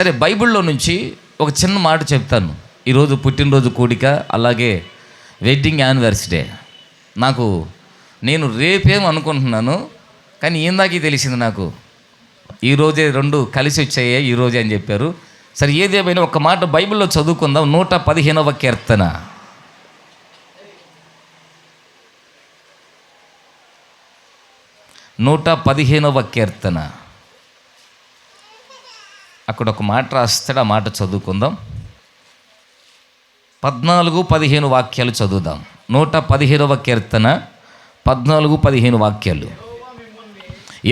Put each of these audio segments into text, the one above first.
సరే, బైబిల్లో నుంచి ఒక చిన్న మాట చెప్తాను. ఈరోజు పుట్టినరోజు కూడిక, అలాగే వెడ్డింగ్ యానివర్సరీ. నేను రేపేం అనుకుంటున్నాను, కానీ ఇందాకే తెలిసింది నాకు. ఈరోజే రెండు కలిసి వచ్చాయి, ఈరోజే అని చెప్పారు. సరే, ఏదేమైనా ఒక మాట బైబిల్లో చదువుకుందాం. 115వ కీర్తన. అక్కడ ఒక మాట రాస్తాడు, ఆ మాట చదువుకుందాం. 14-15 వాక్యాలు చదువుదాం. 115వ కీర్తన 14-15 వాక్యాలు.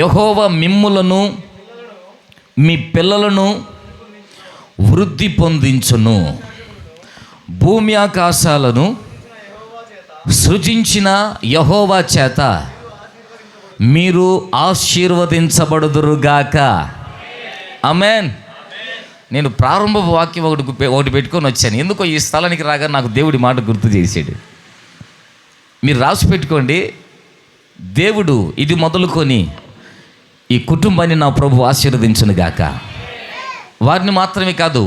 యెహోవా మిమ్ములను మీ పిల్లలను వృద్ధి పొందించును, భూమి ఆకాశాలను సృజించిన యెహోవా చేత మీరు ఆశీర్వదించబడుదురుగాక. ఆమేన్. నేను ప్రారంభ వాక్యం ఒకటి పెట్టుకొని వచ్చాను. ఎందుకో ఈ స్థలానికి రాగా నాకు దేవుడి మాట గుర్తు చేసాడు. మీరు రాసి పెట్టుకోండి. దేవుడు ఇది మొదలుకొని ఈ కుటుంబాన్ని నా ప్రభు ఆశీర్వదించునుగాక. వారిని మాత్రమే కాదు,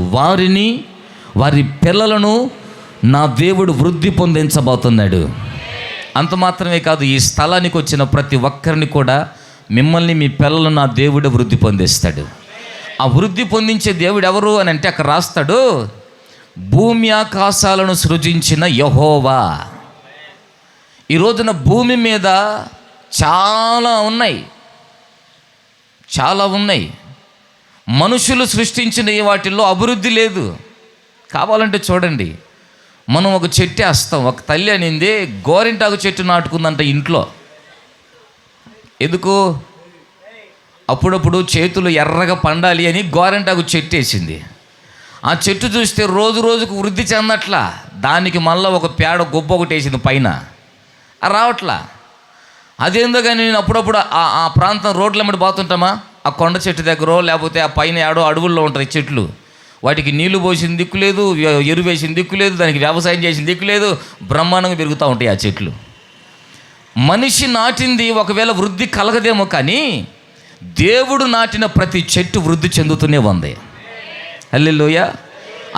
వారి పిల్లలను నా దేవుడు వృద్ధి పొందించబోతున్నాడు. అంత మాత్రమే కాదు, ఈ స్థలానికి వచ్చిన ప్రతి ఒక్కరిని కూడా, మిమ్మల్ని మీ పిల్లలను నా దేవుడు వృద్ధి పొందిస్తాడు. ఆ వృద్ధి పొందించే దేవుడు ఎవరు అని అంటే అక్కడ రాస్తాడు, భూమి ఆకాశాలను సృజించిన యెహోవా. ఈ రోజున భూమి మీద చాలా ఉన్నాయి. మనుషులు సృష్టించిన వాటిల్లో అభివృద్ధి లేదు. కావాలంటే చూడండి, మనం ఒక చెట్టు వేస్తాం. ఒక తల్లి అనింది గోరింటాకు చెట్టు నాటుకుందంట ఇంట్లో. ఎందుకు? అప్పుడప్పుడు చేతులు ఎర్రగా పండాలి అని గోరింటాకు చెట్టు వేసింది. ఆ చెట్టు చూస్తే రోజు రోజుకు వృద్ధి చెందట్లా. దానికి మళ్ళీ ఒక పేడ గొప్ప ఒకటి వేసింది పైన, రావట్లా. అదేందో కానీ నేను అప్పుడప్పుడు ఆ ప్రాంతం రోడ్ల మీద పోతుంటామా, ఆ కొండ చెట్టు దగ్గర లేకపోతే ఆ పైన ఏడో అడవుల్లో ఉంటాయి చెట్లు. వాటికి నీళ్లు పోసిన దిక్కు లేదు, ఎరువు వేసిన దిక్కు లేదు, దానికి వ్యవసాయం చేసిన దిక్కు లేదు, బ్రహ్మాండంగా పెరుగుతూ ఉంటాయి ఆ చెట్లు. మనిషి నాటింది ఒకవేళ వృద్ధి కలగదేమో, కానీ దేవుడు నాటిన ప్రతి చెట్టు వృద్ధి చెందుతూనే ఉంది. హల్లెలూయా.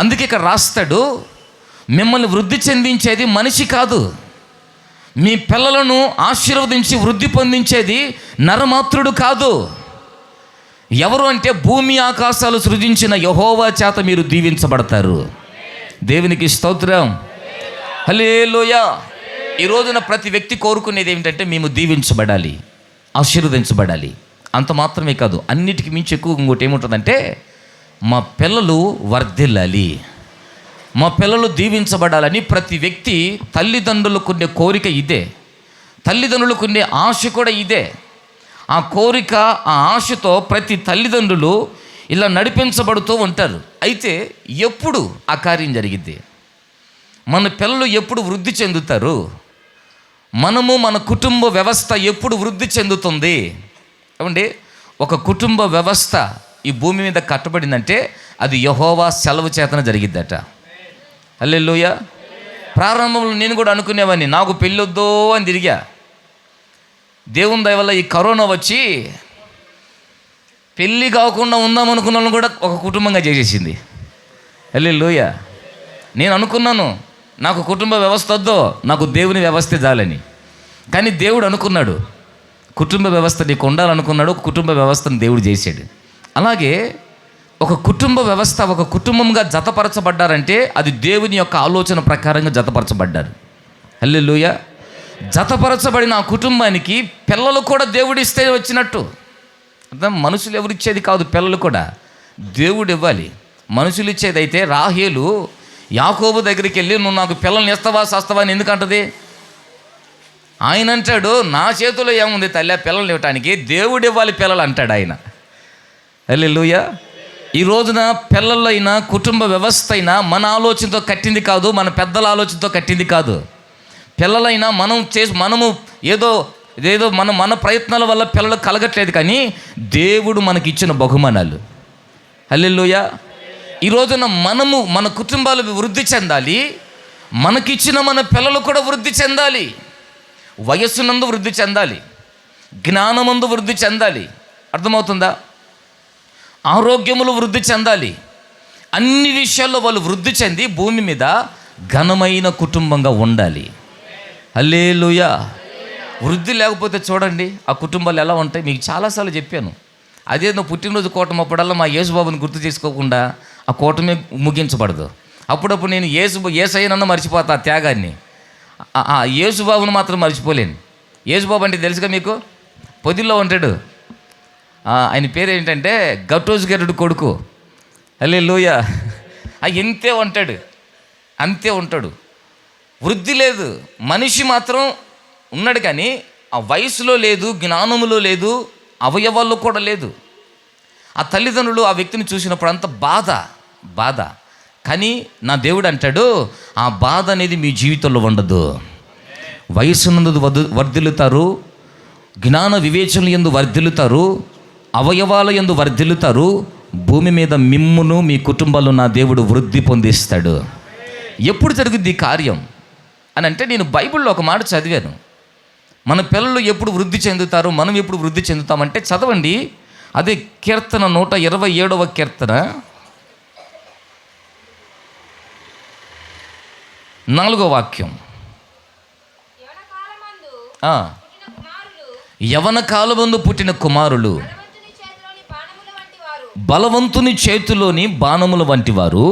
అందుకే ఇక్కడ రాస్తాడు, మిమ్మల్ని వృద్ధి చెందించేది మనిషి కాదు, మీ పిల్లలను ఆశీర్వదించి వృద్ధి పొందించేది నరమాత్రుడు కాదు. ఎవరు అంటే భూమి ఆకాశాలు సృజించిన యెహోవా చేత మీరు దీవించబడతారు. దేవునికి స్తోత్రం. హల్లెలూయా. ఈ రోజున ప్రతి వ్యక్తి కోరుకునేది ఏమిటంటే మేము దీవించబడాలి, ఆశీర్వదించబడాలి. అంత మాత్రమే కాదు, అన్నిటికీ మించి ఎక్కువ ఇంకోటి ఏముంటుందంటే మా పిల్లలు వర్ధిల్లాలి, మా పిల్లలు దీవించబడాలని ప్రతి వ్యక్తి తల్లిదండ్రులకు ఉండే కోరిక ఇదే. తల్లిదండ్రులకు ఉండే ఆశ కూడా ఇదే. ఆ కోరిక, ఆ ఆశతో ప్రతి తల్లిదండ్రులు ఇలా నడిపించబడుతూ ఉంటారు. అయితే ఎప్పుడు ఆ కార్యం జరిగిద్ది? మన పిల్లలు ఎప్పుడు వృద్ధి చెందుతారు? మన కుటుంబ వ్యవస్థ ఎప్పుడు వృద్ధి చెందుతుంది? ఏమండి, ఒక కుటుంబ వ్యవస్థ ఈ భూమి మీద కట్టబడిందంటే అది యెహోవా సెలవు చేతన జరిగిద్దట. హల్లెలూయా. ప్రారంభంలో నేను కూడా అనుకునేవాడిని, నాకు పెళ్ళొద్దో అని తిరిగా. దేవుని దయ వల్ల ఈ కరోనా వచ్చి పెళ్ళి కాకుండా ఉందామనుకున్న వాళ్ళని కూడా ఒక కుటుంబంగా చేసేసింది. హల్లెలూయా. నేను అనుకున్నాను నాకు కుటుంబ వ్యవస్థ వద్దో, నాకు దేవుని వ్యవస్థ చాలని. కానీ దేవుడు అనుకున్నాడు, కుటుంబ వ్యవస్థ నీకు ఉండాలనుకున్నాడు, ఒక కుటుంబ వ్యవస్థను దేవుడు చేశాడు. అలాగే ఒక కుటుంబ వ్యవస్థ, ఒక కుటుంబంగా జతపరచబడ్డారంటే అది దేవుని యొక్క ఆలోచన ప్రకారంగా జతపరచబడ్డారు. హల్లెలూయా. జతపరచబడిన ఆ కుటుంబానికి పిల్లలు కూడా దేవుడిస్తే వచ్చినట్టు. అర్థం? మనుషులు ఎవరిచ్చేది కాదు, పిల్లలు కూడా దేవుడు ఇవ్వాలి. మనుషులు ఇచ్చేది అయితే రాహేలు యాకోబు దగ్గరికి వెళ్ళి నువ్వు నాకు పిల్లల్ని ఇస్తావా సస్తావా అని ఎందుకంటది? ఆయన అంటాడు, నా చేతిలో ఏముంది తల్లి పిల్లల్ని ఇవ్వటానికి, దేవుడు ఇవ్వాలి పిల్లలు అంటాడు ఆయన. హల్లెలూయా. ఈ రోజున పిల్లలైనా కుటుంబ వ్యవస్థ అయినా మన ఆలోచనతో కట్టింది కాదు, మన పెద్దల ఆలోచనతో కట్టింది కాదు. పిల్లలైనా మనము ఏదో మన ప్రయత్నాల వల్ల పిల్లలు కలగట్లేదు, కానీ దేవుడు మనకిచ్చిన బహుమానాలు. హల్లెలూయా. ఈ రోజున మన కుటుంబాలు వృద్ధి చెందాలి, మనకిచ్చిన మన పిల్లలు కూడా వృద్ధి చెందాలి. వయస్సునందు వృద్ధి చెందాలి, జ్ఞానమందు వృద్ధి చెందాలి. అర్థమవుతుందా? ఆరోగ్యములు వృద్ధి చెందాలి, అన్ని విషయాల్లో వాళ్ళు వృద్ధి చెంది భూమి మీద ఘనమైన కుటుంబంగా ఉండాలి. హల్లెలూయా. వృద్ధి లేకపోతే చూడండి ఆ కుటుంబాలు ఎలా ఉంటాయి. మీకు చాలాసార్లు చెప్పాను. అదేదో పుట్టినరోజు కూటమి అప్పుడల్లా మా యేసుబాబుని గుర్తు చేసుకోకుండా ఆ కూటమి ముగించబడదు. అప్పుడప్పుడు నేను యేసయ్యనన్నా మర్చిపోతా ఆ త్యాగాన్ని. ఆ యేసుబాబుని మాత్రం మర్చిపోలేను. యేసుబాబు అంటే తెలుసుగా మీకు, పొదిల్లో ఉంటాడు. ఆయన పేరు ఏంటంటే గట్టోజు గరుడు కొడుకు. హల్లెలూయా. ఇంతే ఉంటాడు, అంతే ఉంటాడు. వృద్ధి లేదు. మనిషి మాత్రం ఉన్నాడు కానీ ఆ వయసులో లేదు, జ్ఞానములో లేదు, అవయవాల్లో కూడా లేదు. ఆ తల్లిదండ్రులు ఆ వ్యక్తిని చూసినప్పుడు అంత బాధ. కానీ నా దేవుడు అంటాడు, ఆ బాధ అనేది మీ జీవితంలో ఉండదు. వయసునందు వర్ధిల్లుతారు, జ్ఞాన వివేచనలు యందు వర్ధిల్లుతారు, అవయవాల యందు వర్ధిల్లుతారు. భూమి మీద మిమ్మును మీ కుటుంబాలు నా దేవుడు వృద్ధి పొందిస్తాడు. ఎప్పుడు జరుగుద్ది ఈ కార్యం అని అంటే, నేను బైబిల్లో ఒక మాట చదివాను. మన పిల్లలు ఎప్పుడు వృద్ధి చెందుతారు, మనం ఎప్పుడు వృద్ధి చెందుతామంటే చదవండి. అదే కీర్తన 127వ కీర్తన 4వ వాక్యం. యవన కాలమందు పుట్టిన కుమారులు బలవంతుని చేతిలోని బాణముల వంటి వారు,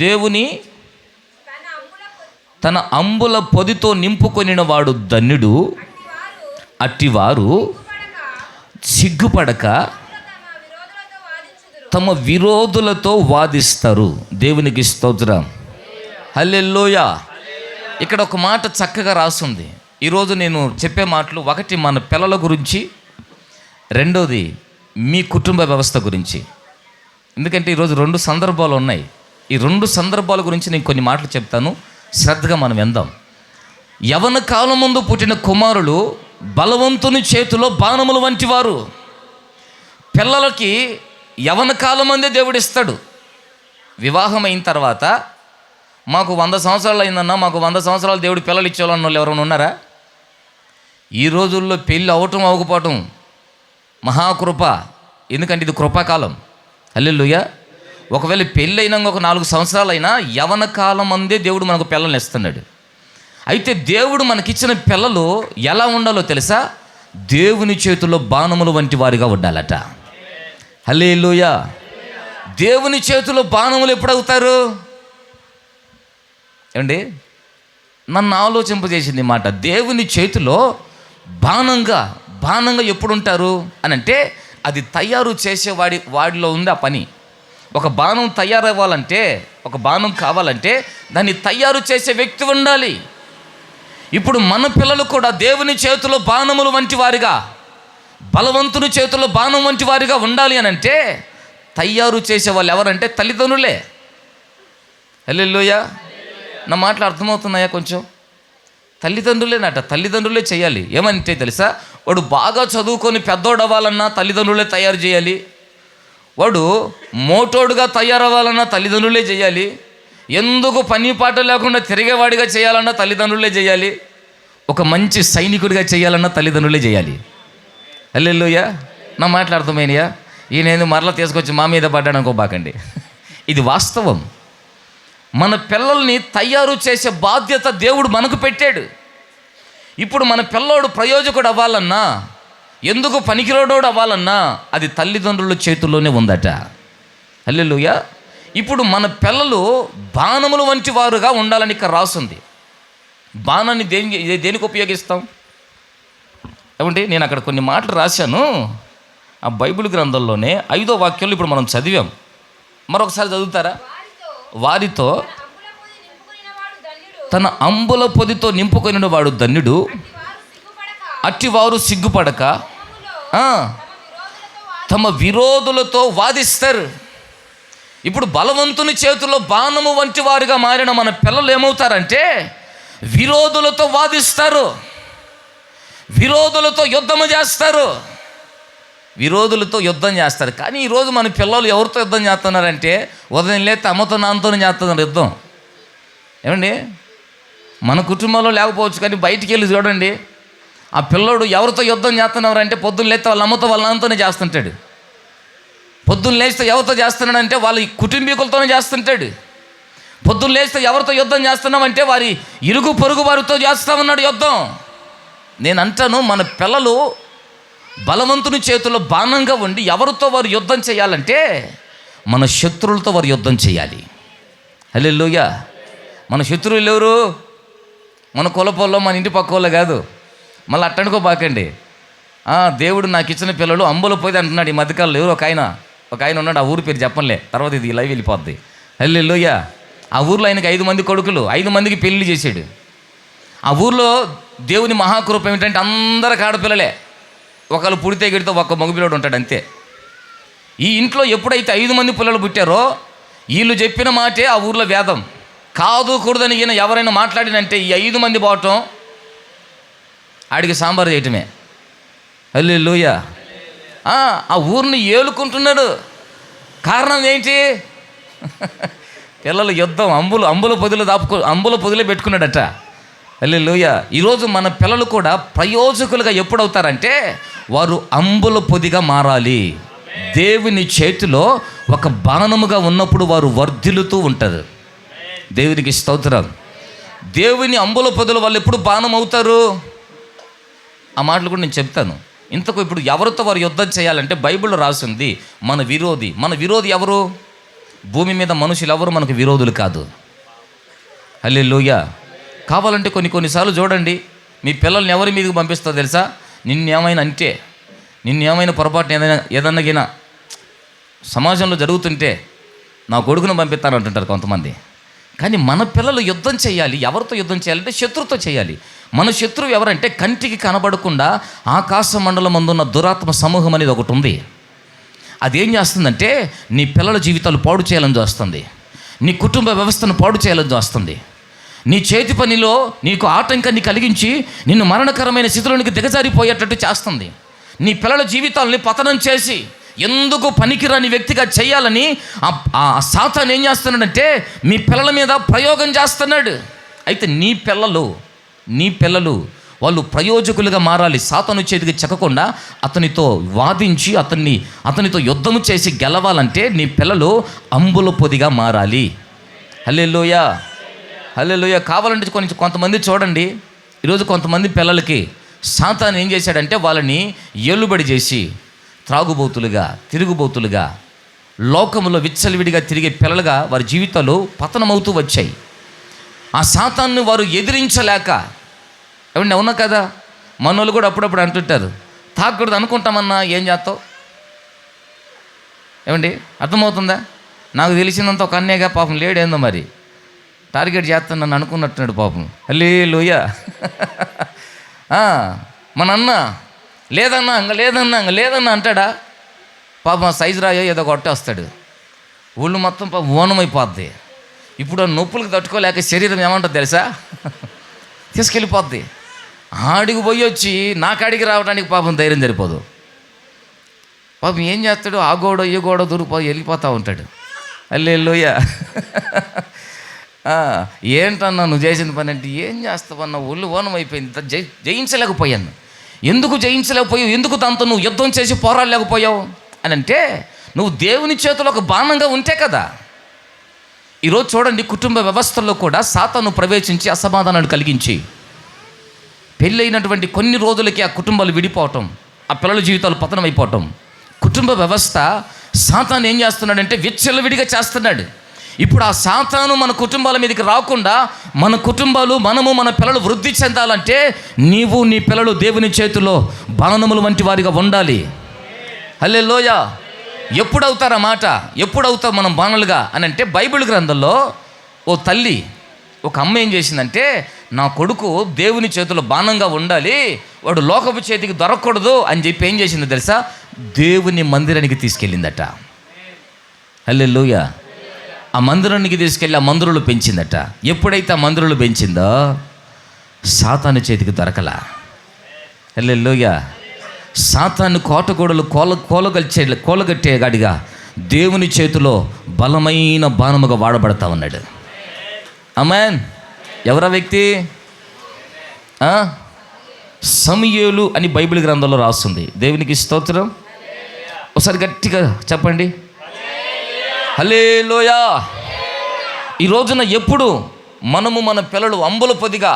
దేవుని తన అంబుల పొదితో నింపుకొనిన వాడు ధన్యుడు. అట్టివారు సిగ్గుపడక తమ విరోధులతో వాదిస్తారు. దేవునికి స్తోత్రం. హల్లెలూయా. ఇక్కడ ఒక మాట చక్కగా రాస్తుంది. ఈరోజు నేను చెప్పే మాటలు, ఒకటి మన పిల్లల గురించి, రెండోది మీ కుటుంబ వ్యవస్థ గురించి. ఎందుకంటే ఈరోజు 2 సందర్భాలు ఉన్నాయి. ఈ 2 సందర్భాల గురించి నేను కొన్ని మాటలు చెప్తాను, శ్రద్ధగా మనం విందాం. యవన కాలం ముందు పుట్టిన కుమారులు బలవంతుని చేతిలో బాణముల వంటి వారు. పిల్లలకి యవన కాలం అందే దేవుడు ఇస్తాడు. వివాహం అయిన తర్వాత మాకు 100 సంవత్సరాలు అయిందన్నా, మాకు 100 సంవత్సరాలు దేవుడు పిల్లలు ఇచ్చేవాళ్ళన్న వాళ్ళు ఎవరైనా ఉన్నారా? ఈ రోజుల్లో పెళ్ళి అవ్వకపోవటం మహాకృప. ఎందుకంటే ఇది కృపాకాలం. హల్లెలూయా. ఒకవేళ పెళ్ళి అయినాక ఒక 4 సంవత్సరాలు అయినా యవన కాలం అందే దేవుడు మనకు పిల్లల్ని ఇస్తున్నాడు. అయితే దేవుడు మనకిచ్చిన పిల్లలు ఎలా ఉండాలో తెలుసా? దేవుని చేతుల్లో బాణములు వంటి వారిగా ఉండాలట. హల్లెలూయా. దేవుని చేతిలో బాణములు ఎప్పుడు అవుతారు? ఏమండి, నన్ను ఆలోచింపజేసింది మాట. దేవుని చేతిలో బాణంగా ఎప్పుడు ఉంటారు అని అంటే, అది తయారు చేసే వాడిలో ఉంది ఆ పని. ఒక బాణం తయారవ్వాలంటే, ఒక బాణం కావాలంటే దాన్ని తయారు చేసే వ్యక్తి ఉండాలి. ఇప్పుడు మన పిల్లలు కూడా దేవుని చేతిలో బాణములు వంటి వారిగా, బలవంతుని చేతిలో బాణం వంటి వారిగా ఉండాలి అని అంటే తయారు చేసే వాళ్ళు ఎవరంటే తల్లిదండ్రులే. హల్లెలూయా. నా మాటలు అర్థమవుతున్నాయా? కొంచెం తల్లిదండ్రులేనట, తల్లిదండ్రులే చేయాలి. ఏమంటే తెలుసా, వాడు బాగా చదువుకొని పెద్దోడు అవ్వాలన్నా తల్లిదండ్రులే తయారు చేయాలి. వాడు మోటోడుగా తయారవ్వాలన్నా తల్లిదండ్రులే చేయాలి. ఎందుకు పని పాట లేకుండా తిరిగేవాడిగా చేయాలన్నా తల్లిదండ్రులే చేయాలి. ఒక మంచి సైనికుడిగా చేయాలన్నా తల్లిదండ్రులే చేయాలి. హల్లెలూయా. నా మాటలు అర్థమైనయా? ఈయన మరలా తీసుకొచ్చి మా మీద పడ్డాడు అనుకోబాకండి. ఇది వాస్తవం. మన పిల్లల్ని తయారు చేసే బాధ్యత దేవుడు మనకు పెట్టాడు. ఇప్పుడు మన పిల్లోడు ప్రయోజకుడు అవ్వాలన్నా, ఎందుకు పనికిరోడోడు అవ్వాలన్నా అది తల్లిదండ్రుల చేతుల్లోనే ఉందట. హల్లెలూయా. ఇప్పుడు మన పిల్లలు బాణములు వంటి వారుగా ఉండాలని ఇక్కడ రాసుంది. బాణాన్ని దేనికి ఉపయోగిస్తాం? ఏమంటే, నేను అక్కడ కొన్ని మాటలు రాశాను ఆ బైబిల్ గ్రంథంలోనే. 5వ వాక్యంలో ఇప్పుడు మనం చదివాం. మరొకసారి చదువుతారా? వారితో తన అంబుల పొదితో నింపుకొనిన వాడు ధన్యుడు. అట్టివారు సిగ్గుపడక తమ విరోధులతో వాదిస్తారు. ఇప్పుడు బలవంతుని చేతుల్లో బాణము వంటి వారిగా మారిన మన పిల్లలు ఏమవుతారంటే విరోధులతో వాదిస్తారు, విరోధులతో యుద్ధము చేస్తారు, విరోధులతో యుద్ధం చేస్తారు. కానీ ఈరోజు మన పిల్లలు ఎవరితో యుద్ధం చేస్తున్నారంటే ఉదయం లేతే అమ్మతో నాన్నతోనే చేస్తున్నారు యుద్ధం. ఏమండి, మన కుటుంబంలో లేకపోవచ్చు కానీ బయటికి వెళ్ళి చూడండి, ఆ పిల్లోడు ఎవరితో యుద్ధం చేస్తున్నారు అంటే పొద్దున్న లేస్తే వాళ్ళ అమ్మతో వాళ్ళ నాన్నతోనే చేస్తుంటాడు. పొద్దున్న లేస్తే ఎవరితో చేస్తున్నాడంటే వాళ్ళ కుటుంబీకులతోనే చేస్తుంటాడు. పొద్దున్న లేస్తే ఎవరితో యుద్ధం చేస్తున్నామంటే వారి ఇరుగు పొరుగు వారితో చేస్తామన్నాడు యుద్ధం. నేను అంటాను, మన పిల్లలు బలవంతుని చేతుల్లో బాణంగా ఉండి ఎవరితో వారు యుద్ధం చేయాలంటే మన శత్రువులతో వారు యుద్ధం చేయాలి. హల్లెలూయా. మన శత్రువులు ఎవరు? మన కులపోల్లో, మన ఇంటి పక్క వాళ్ళు కాదు. మళ్ళీ అట్టనుకోబాకండి. దేవుడు నాకు ఇచ్చిన పిల్లలు అంబుల పోయి అంటున్నాడు ఈ మధ్యకాలంలో. ఎవరు ఒక ఆయన ఉన్నాడు, ఆ ఊరి పేరు చెప్పంలే, తర్వాత ఇది లైవ్ వెళ్ళిపోద్ది. హల్లెలూయా. ఆ ఊర్లో ఆయనకి 5 మంది కొడుకులు, 5 మందికి పెళ్లి చేశాడు. ఆ ఊర్లో దేవుని మహాకృప ఏమిటంటే అందరికి ఆడపిల్లలే. ఒకళ్ళు పుడితే గిడితే ఒక్క మగపిల్లడు ఉంటాడు అంతే. ఈ ఇంట్లో ఎప్పుడైతే 5 మంది పిల్లలు పుట్టారో వీళ్ళు చెప్పిన మాటే ఆ ఊర్లో వేదం. కాదు కూడదని ఈయన ఎవరైనా మాట్లాడినంటే ఈ 5 మంది పోవటం, ఆడికి సాంబార్ చేయటమే. హల్లెలూయా. ఆ ఊరిని ఏలుకుంటున్నాడు. కారణం ఏంటి? పిల్లలు యుద్ధం, అంబుల పొదిలో పెట్టుకున్నాడట. హల్లెలూయా. ఈరోజు మన పిల్లలు కూడా ప్రయోజకులుగా ఎప్పుడవుతారంటే వారు అంబుల పొదిగా మారాలి. దేవుని చేతిలో ఒక బాణముగా ఉన్నప్పుడు వారు వర్ధిల్లుతూ ఉంటారు. దేవునికి స్తోత్రం. దేవుని అంబుల పొదల వాళ్ళు ఎప్పుడు బాణం అవుతారు? ఆ మాటలు కూడా నేను చెప్తాను. ఇంతకు ఇప్పుడు ఎవరితో వారు యుద్ధం చేయాలంటే బైబిల్లో రాసింది మన విరోధి ఎవరు? భూమి మీద మనుషులు ఎవరు మనకు విరోధులు కాదు. హల్లెలూయా. కావాలంటే కొన్నిసార్లు చూడండి, మీ పిల్లల్ని ఎవరి మీదకి పంపిస్తారో తెలుసా? నిన్నేమైనా పొరపాటున ఏదన్నా సమాజంలో జరుగుతుంటే నా కొడుకును పంపిస్తానంటుంటారు కొంతమంది. కానీ మన పిల్లలు యుద్ధం చేయాలి. ఎవరితో యుద్ధం చేయాలంటే శత్రువుతో చేయాలి. మన శత్రువు ఎవరంటే కంటికి కనబడకుండా ఆకాశ మండలం అందున్న దురాత్మ సమూహం అనేది ఒకటి ఉంది. అదేం చేస్తుందంటే నీ పిల్లల జీవితాలు పాడు చేయాలని చూస్తుంది. నీ కుటుంబ వ్యవస్థను పాడు చేయాలని చూస్తుంది. నీ చేతి పనిలో నీకు ఆటంకాన్ని కలిగించి నిన్ను మరణకరమైన స్థితిలోనికి దిగజారిపోయేటట్టు చేస్తుంది. నీ పిల్లల జీవితాలని పతనం చేసి ఎందుకు పనికిరాని వ్యక్తిగా చేయాలని ఆ సాతాను ఏం చేస్తున్నాడంటే మీ పిల్లల మీద ప్రయోగం చేస్తున్నాడు. అయితే నీ పిల్లలు వాళ్ళు ప్రయోజకులుగా మారాలి. సాతాను చేతికి చెక్కకుండా అతనితో వాదించి అతనితో యుద్ధము చేసి గెలవాలంటే నీ పిల్లలు అంబుల పొదిగా మారాలి. హల్లెలూయా. హల్లెలూయా. కావాలంటే కొంతమంది చూడండి, ఈరోజు కొంతమంది పిల్లలకి సాతాను ఏం చేశాడంటే వాళ్ళని ఏలుబడి చేసి త్రాగుబోతులుగా, తిరుగుబోతులుగా, లోకములో విచ్చలవిడిగా తిరిగే పిల్లలుగా వారి జీవితాలు పతనమవుతూ వచ్చాయి. ఆ సాతాన్ని వారు ఎదిరించలేక, ఏమండి అవునా కదా? మనోళ్ళు కూడా అప్పుడప్పుడు అంటుంటారు, తాగకూడదు అనుకుంటామన్నా ఏం చేస్తావు? ఏమండి అర్థమవుతుందా? నాకు తెలిసినంత ఒక అన్నేగా పాపం లేడేందో మరి టార్గెట్ చేస్తాను నన్ను అనుకున్నట్టున్నాడు పాపం. హల్లెలూయా. మన అన్న లేదన్నా అంటాడా? పాపం సైజు రాయో ఏదో కొట్టేస్తాడు. ఊళ్ళు మొత్తం పాపం ఓనమైపోద్ది. ఇప్పుడు నొప్పులకు తట్టుకోలేక శరీరం ఏమంటుంది తెలుసా? తీసుకెళ్ళిపోద్ది. ఆడికి పోయి వచ్చి నా కాడికి రావడానికి పాపం ధైర్యం సరిపోదు. పాపం ఏం చేస్తాడు? ఆ గోడ ఈ గోడ వెళ్ళిపోతూ ఉంటాడు. హల్లెలూయా. ఏంటన్నా నువ్వు చేసిన పని అంటే, ఏం చేస్తావన్నా ఒళ్ళు ఓనం అయిపోయింది, జయించలేకపోయాను. ఎందుకు జయించలేకపోయావు? ఎందుకు దాంతో నువ్వు యుద్ధం చేసి పోరాడలేకపోయావు అని అంటే, నువ్వు దేవుని చేతిలో ఒక బాణంగా ఉంటే కదా. ఈరోజు చూడండి, కుటుంబ వ్యవస్థల్లో కూడా సాతాను ప్రవేశించి అసమాధానాలు కలిగించి పెళ్ళైనటువంటి కొన్ని రోజులకి ఆ కుటుంబాలు విడిపోవటం, ఆ పిల్లల జీవితాలు పతనమైపోవటం. కుటుంబ వ్యవస్థ సాతాను ఏం చేస్తున్నాడంటే విచ్చలవిడిగా చేస్తున్నాడు. ఇప్పుడు ఆ సాతాను మన కుటుంబాల మీదకి రాకుండా మన కుటుంబాలు, మన పిల్లలు వృద్ధి చెందాలంటే నీవు నీ పిల్లలు దేవుని చేతిలో బాణముల వంటి వారిగా ఉండాలి. హల్లెలూయా. ఎప్పుడవుతారా మాట? ఎప్పుడవుతాం మనం బాణలుగా అని అంటే, బైబిల్ గ్రంథంలో ఓ తల్లి, ఒక అమ్మ ఏం చేసిందంటే, నా కొడుకు దేవుని చేతిలో బాణంగా ఉండాలి, వాడు లోకపు చేతికి దొరకకూడదు అని చెప్పి ఏం చేసిందో తెలుసా? దేవుని మందిరానికి తీసుకెళ్ళిందట. హల్లెలూయా. ఆ మందిరానికి తీసుకెళ్ళి ఆ మందిరంలో పెంచిందట. ఎప్పుడైతే ఆ మందిరంలో పెంచిందో సాతాను చేతికి దొరకలా. హల్లెలూయా. సాతాను కోటగోడలు కోలగట్టే గాడిగా దేవుని చేతిలో బలమైన బాణముగా వాడబడతా ఉన్నాడు. ఆమేన్. ఎవరా వ్యక్తి? సమూయేలు అని బైబిల్ గ్రంథంలో రాస్తుంది. దేవునికి స్తోత్రం. ఒకసారి గట్టిగా చెప్పండి, హల్లెలూయా. ఈ రోజున ఎప్పుడు మనము మన పిల్లలు అంబుల పొదిగా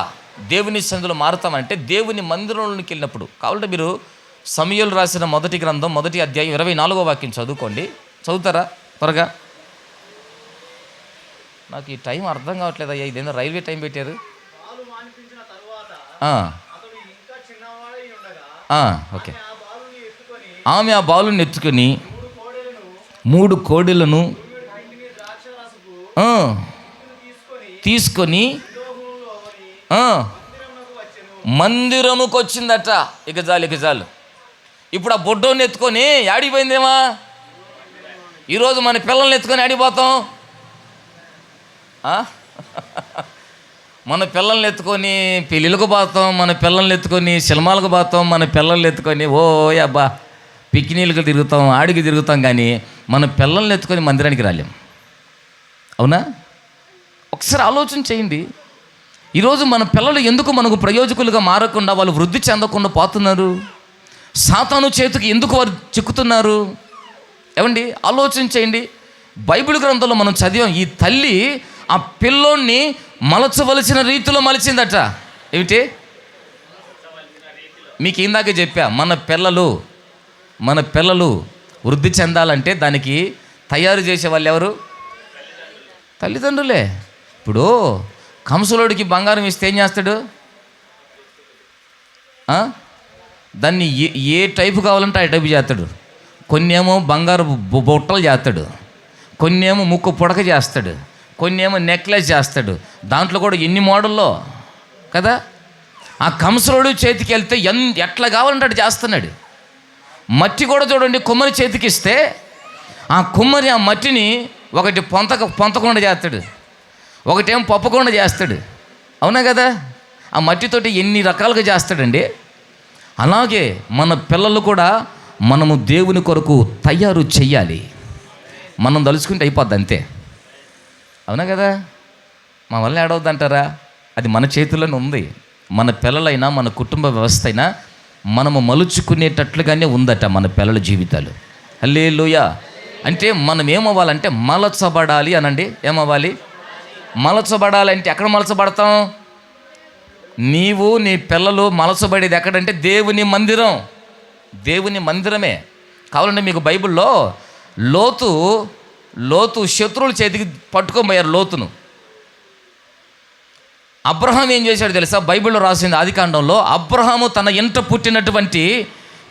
దేవుని సన్నిధిలో మారుతామంటే దేవుని మందిరంలోకి వెళ్ళినప్పుడు. కావాలంటే మీరు సమూయేలు రాసిన మొదటి గ్రంథం 1వ అధ్యాయం 24వ వాక్యం చదువుకోండి. చదువుతారా త్వరగా? నాకు ఈ టైం అర్థం కావట్లేదు అయ్యా, ఇదేదో రైల్వే టైం పెట్టారు. ఓకే. ఆమె ఆ బాలుని ఎత్తుకొని 3 కోడెలను తీసుకొని మందిరముకు వచ్చిందట. ఇక చాలు. ఇప్పుడు ఆ బొడ్డోని ఎత్తుకొని ఆడిపోయిందేమా? ఈరోజు మన పిల్లల్ని ఎత్తుకొని ఆడిపోతాం. మన పిల్లల్ని ఎత్తుకొని పెళ్ళిళ్ళకు పోతాం, మన పిల్లల్ని ఎత్తుకొని సినిమాలకు పోతాం, మన పిల్లల్ని ఎత్తుకొని అబ్బా పిక్నిక్కి తిరుగుతాం, ఆడికి తిరుగుతాం, కానీ మన పిల్లల్ని ఎత్తుకొని మందిరానికి రాలేం. అవునా? ఒకసారి ఆలోచన చేయండి. ఈరోజు మన పిల్లలు ఎందుకు మనకు ప్రయోజకులుగా మారకుండా, వాళ్ళు వృద్ధి చెందకుండా పోతున్నారు? సాతాను చేతికి ఎందుకు వారు చిక్కుతున్నారు? ఏమండి, ఆలోచన చేయండి. బైబిల్ గ్రంథంలో మనం చదివాం, ఈ తల్లి ఆ పిల్లోన్ని మలచవలసిన రీతిలో మలిచిందట. ఏమిటి? మీకు ఇందాక చెప్పా, మన పిల్లలు వృద్ధి చెందాలంటే దానికి తయారు చేసే వాళ్ళు ఎవరు? తల్లిదండ్రులే. ఇప్పుడు కంసులోడికి బంగారం ఇస్తే ఏం చేస్తాడు? దాన్ని ఏ టైపు కావాలంటే ఆ టైపు చేస్తాడు. కొన్ని ఏమో బంగారు బొట్టలు చేస్తాడు, కొన్ని ఏమో ముక్కు పుడక చేస్తాడు, కొన్ని ఏమో నెక్లెస్ చేస్తాడు. దాంట్లో కూడా ఎన్ని మోడల్లో కదా. ఆ కంసులోడు చేతికి వెళ్తే ఎట్లా కావాలంటే అటు చేస్తున్నాడు. మట్టి కూడా చూడండి, కుమ్మరి చేతికి ఇస్తే ఆ కుమ్మరి ఆ మట్టిని ఒకటి పొంతకుండా చేస్తాడు, ఒకటేమో పప్పకుండా చేస్తాడు. అవునా కదా? ఆ మట్టితోటి ఎన్ని రకాలుగా చేస్తాడండి. అలాగే మన పిల్లలు కూడా మనము దేవుని కొరకు తయారు చెయ్యాలి. మనం తలుచుకుంటే అయిపోద్ది అంతే. అవునా కదా? మా వల్ల ఏడవద్దంటారా? అది మన చేతుల్లోనే ఉంది. మన పిల్లలైనా మన కుటుంబ వ్యవస్థ అయినా మనము మలుచుకునేటట్లుగానే ఉందట మన పిల్లల జీవితాలు. హల్లెలూయా. అంటే మనం ఏమవ్వాలంటే మలచబడాలి అనండి. ఏమవ్వాలి? మలచబడాలంటే ఎక్కడ మలచబడతాం? నీవు నీ పిల్లలు మలచబడేది ఎక్కడంటే దేవుని మందిరం. దేవుని మందిరమే. కావాలంటే మీకు బైబిల్లో లోతు శత్రువుల చేతికి పట్టుకోబోయారు లోతును. అబ్రహాం ఏం చేశాడు తెలుసా? బైబిల్లో రాసింది ఆదికాండంలో, అబ్రహాము తన ఇంట పుట్టినటువంటి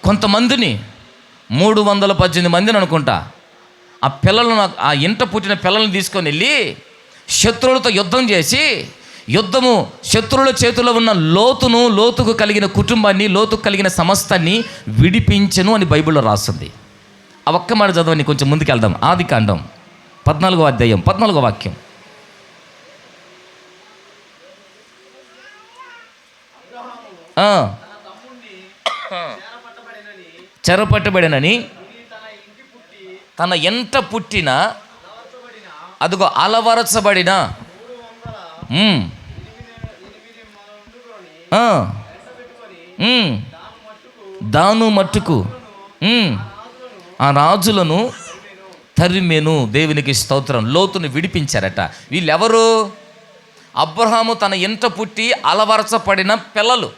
కొంతమందిని 318 మందిని అనుకుంటా, ఆ పిల్లలను, ఆ ఇంట పుట్టిన పిల్లల్ని తీసుకొని వెళ్ళి శత్రువులతో యుద్ధం చేసి, శత్రువుల చేతిలో ఉన్న లోతుకు కలిగిన కుటుంబాన్ని, లోతుకు కలిగిన సమస్తాన్ని విడిపించెను అని బైబిల్లో రాస్తుంది. ఆ ఒక్క మాట చదవండి, కొంచెం ముందుకు వెళ్దాం. ఆదికాండం 14వ అధ్యాయం 14వ వాక్యం. చెరపట్టబడినని తన ఎంట పుట్టిన, అదిగో అలవరచబడిన దాను మట్టుకు ఆ రాజులను తరిమెను. దేవునికి స్తోత్రం. లోతును విడిపించారట. వీళ్ళెవరు? అబ్రహాము తన ఇంట పుట్టి అలవరచబడిన పిల్లలు.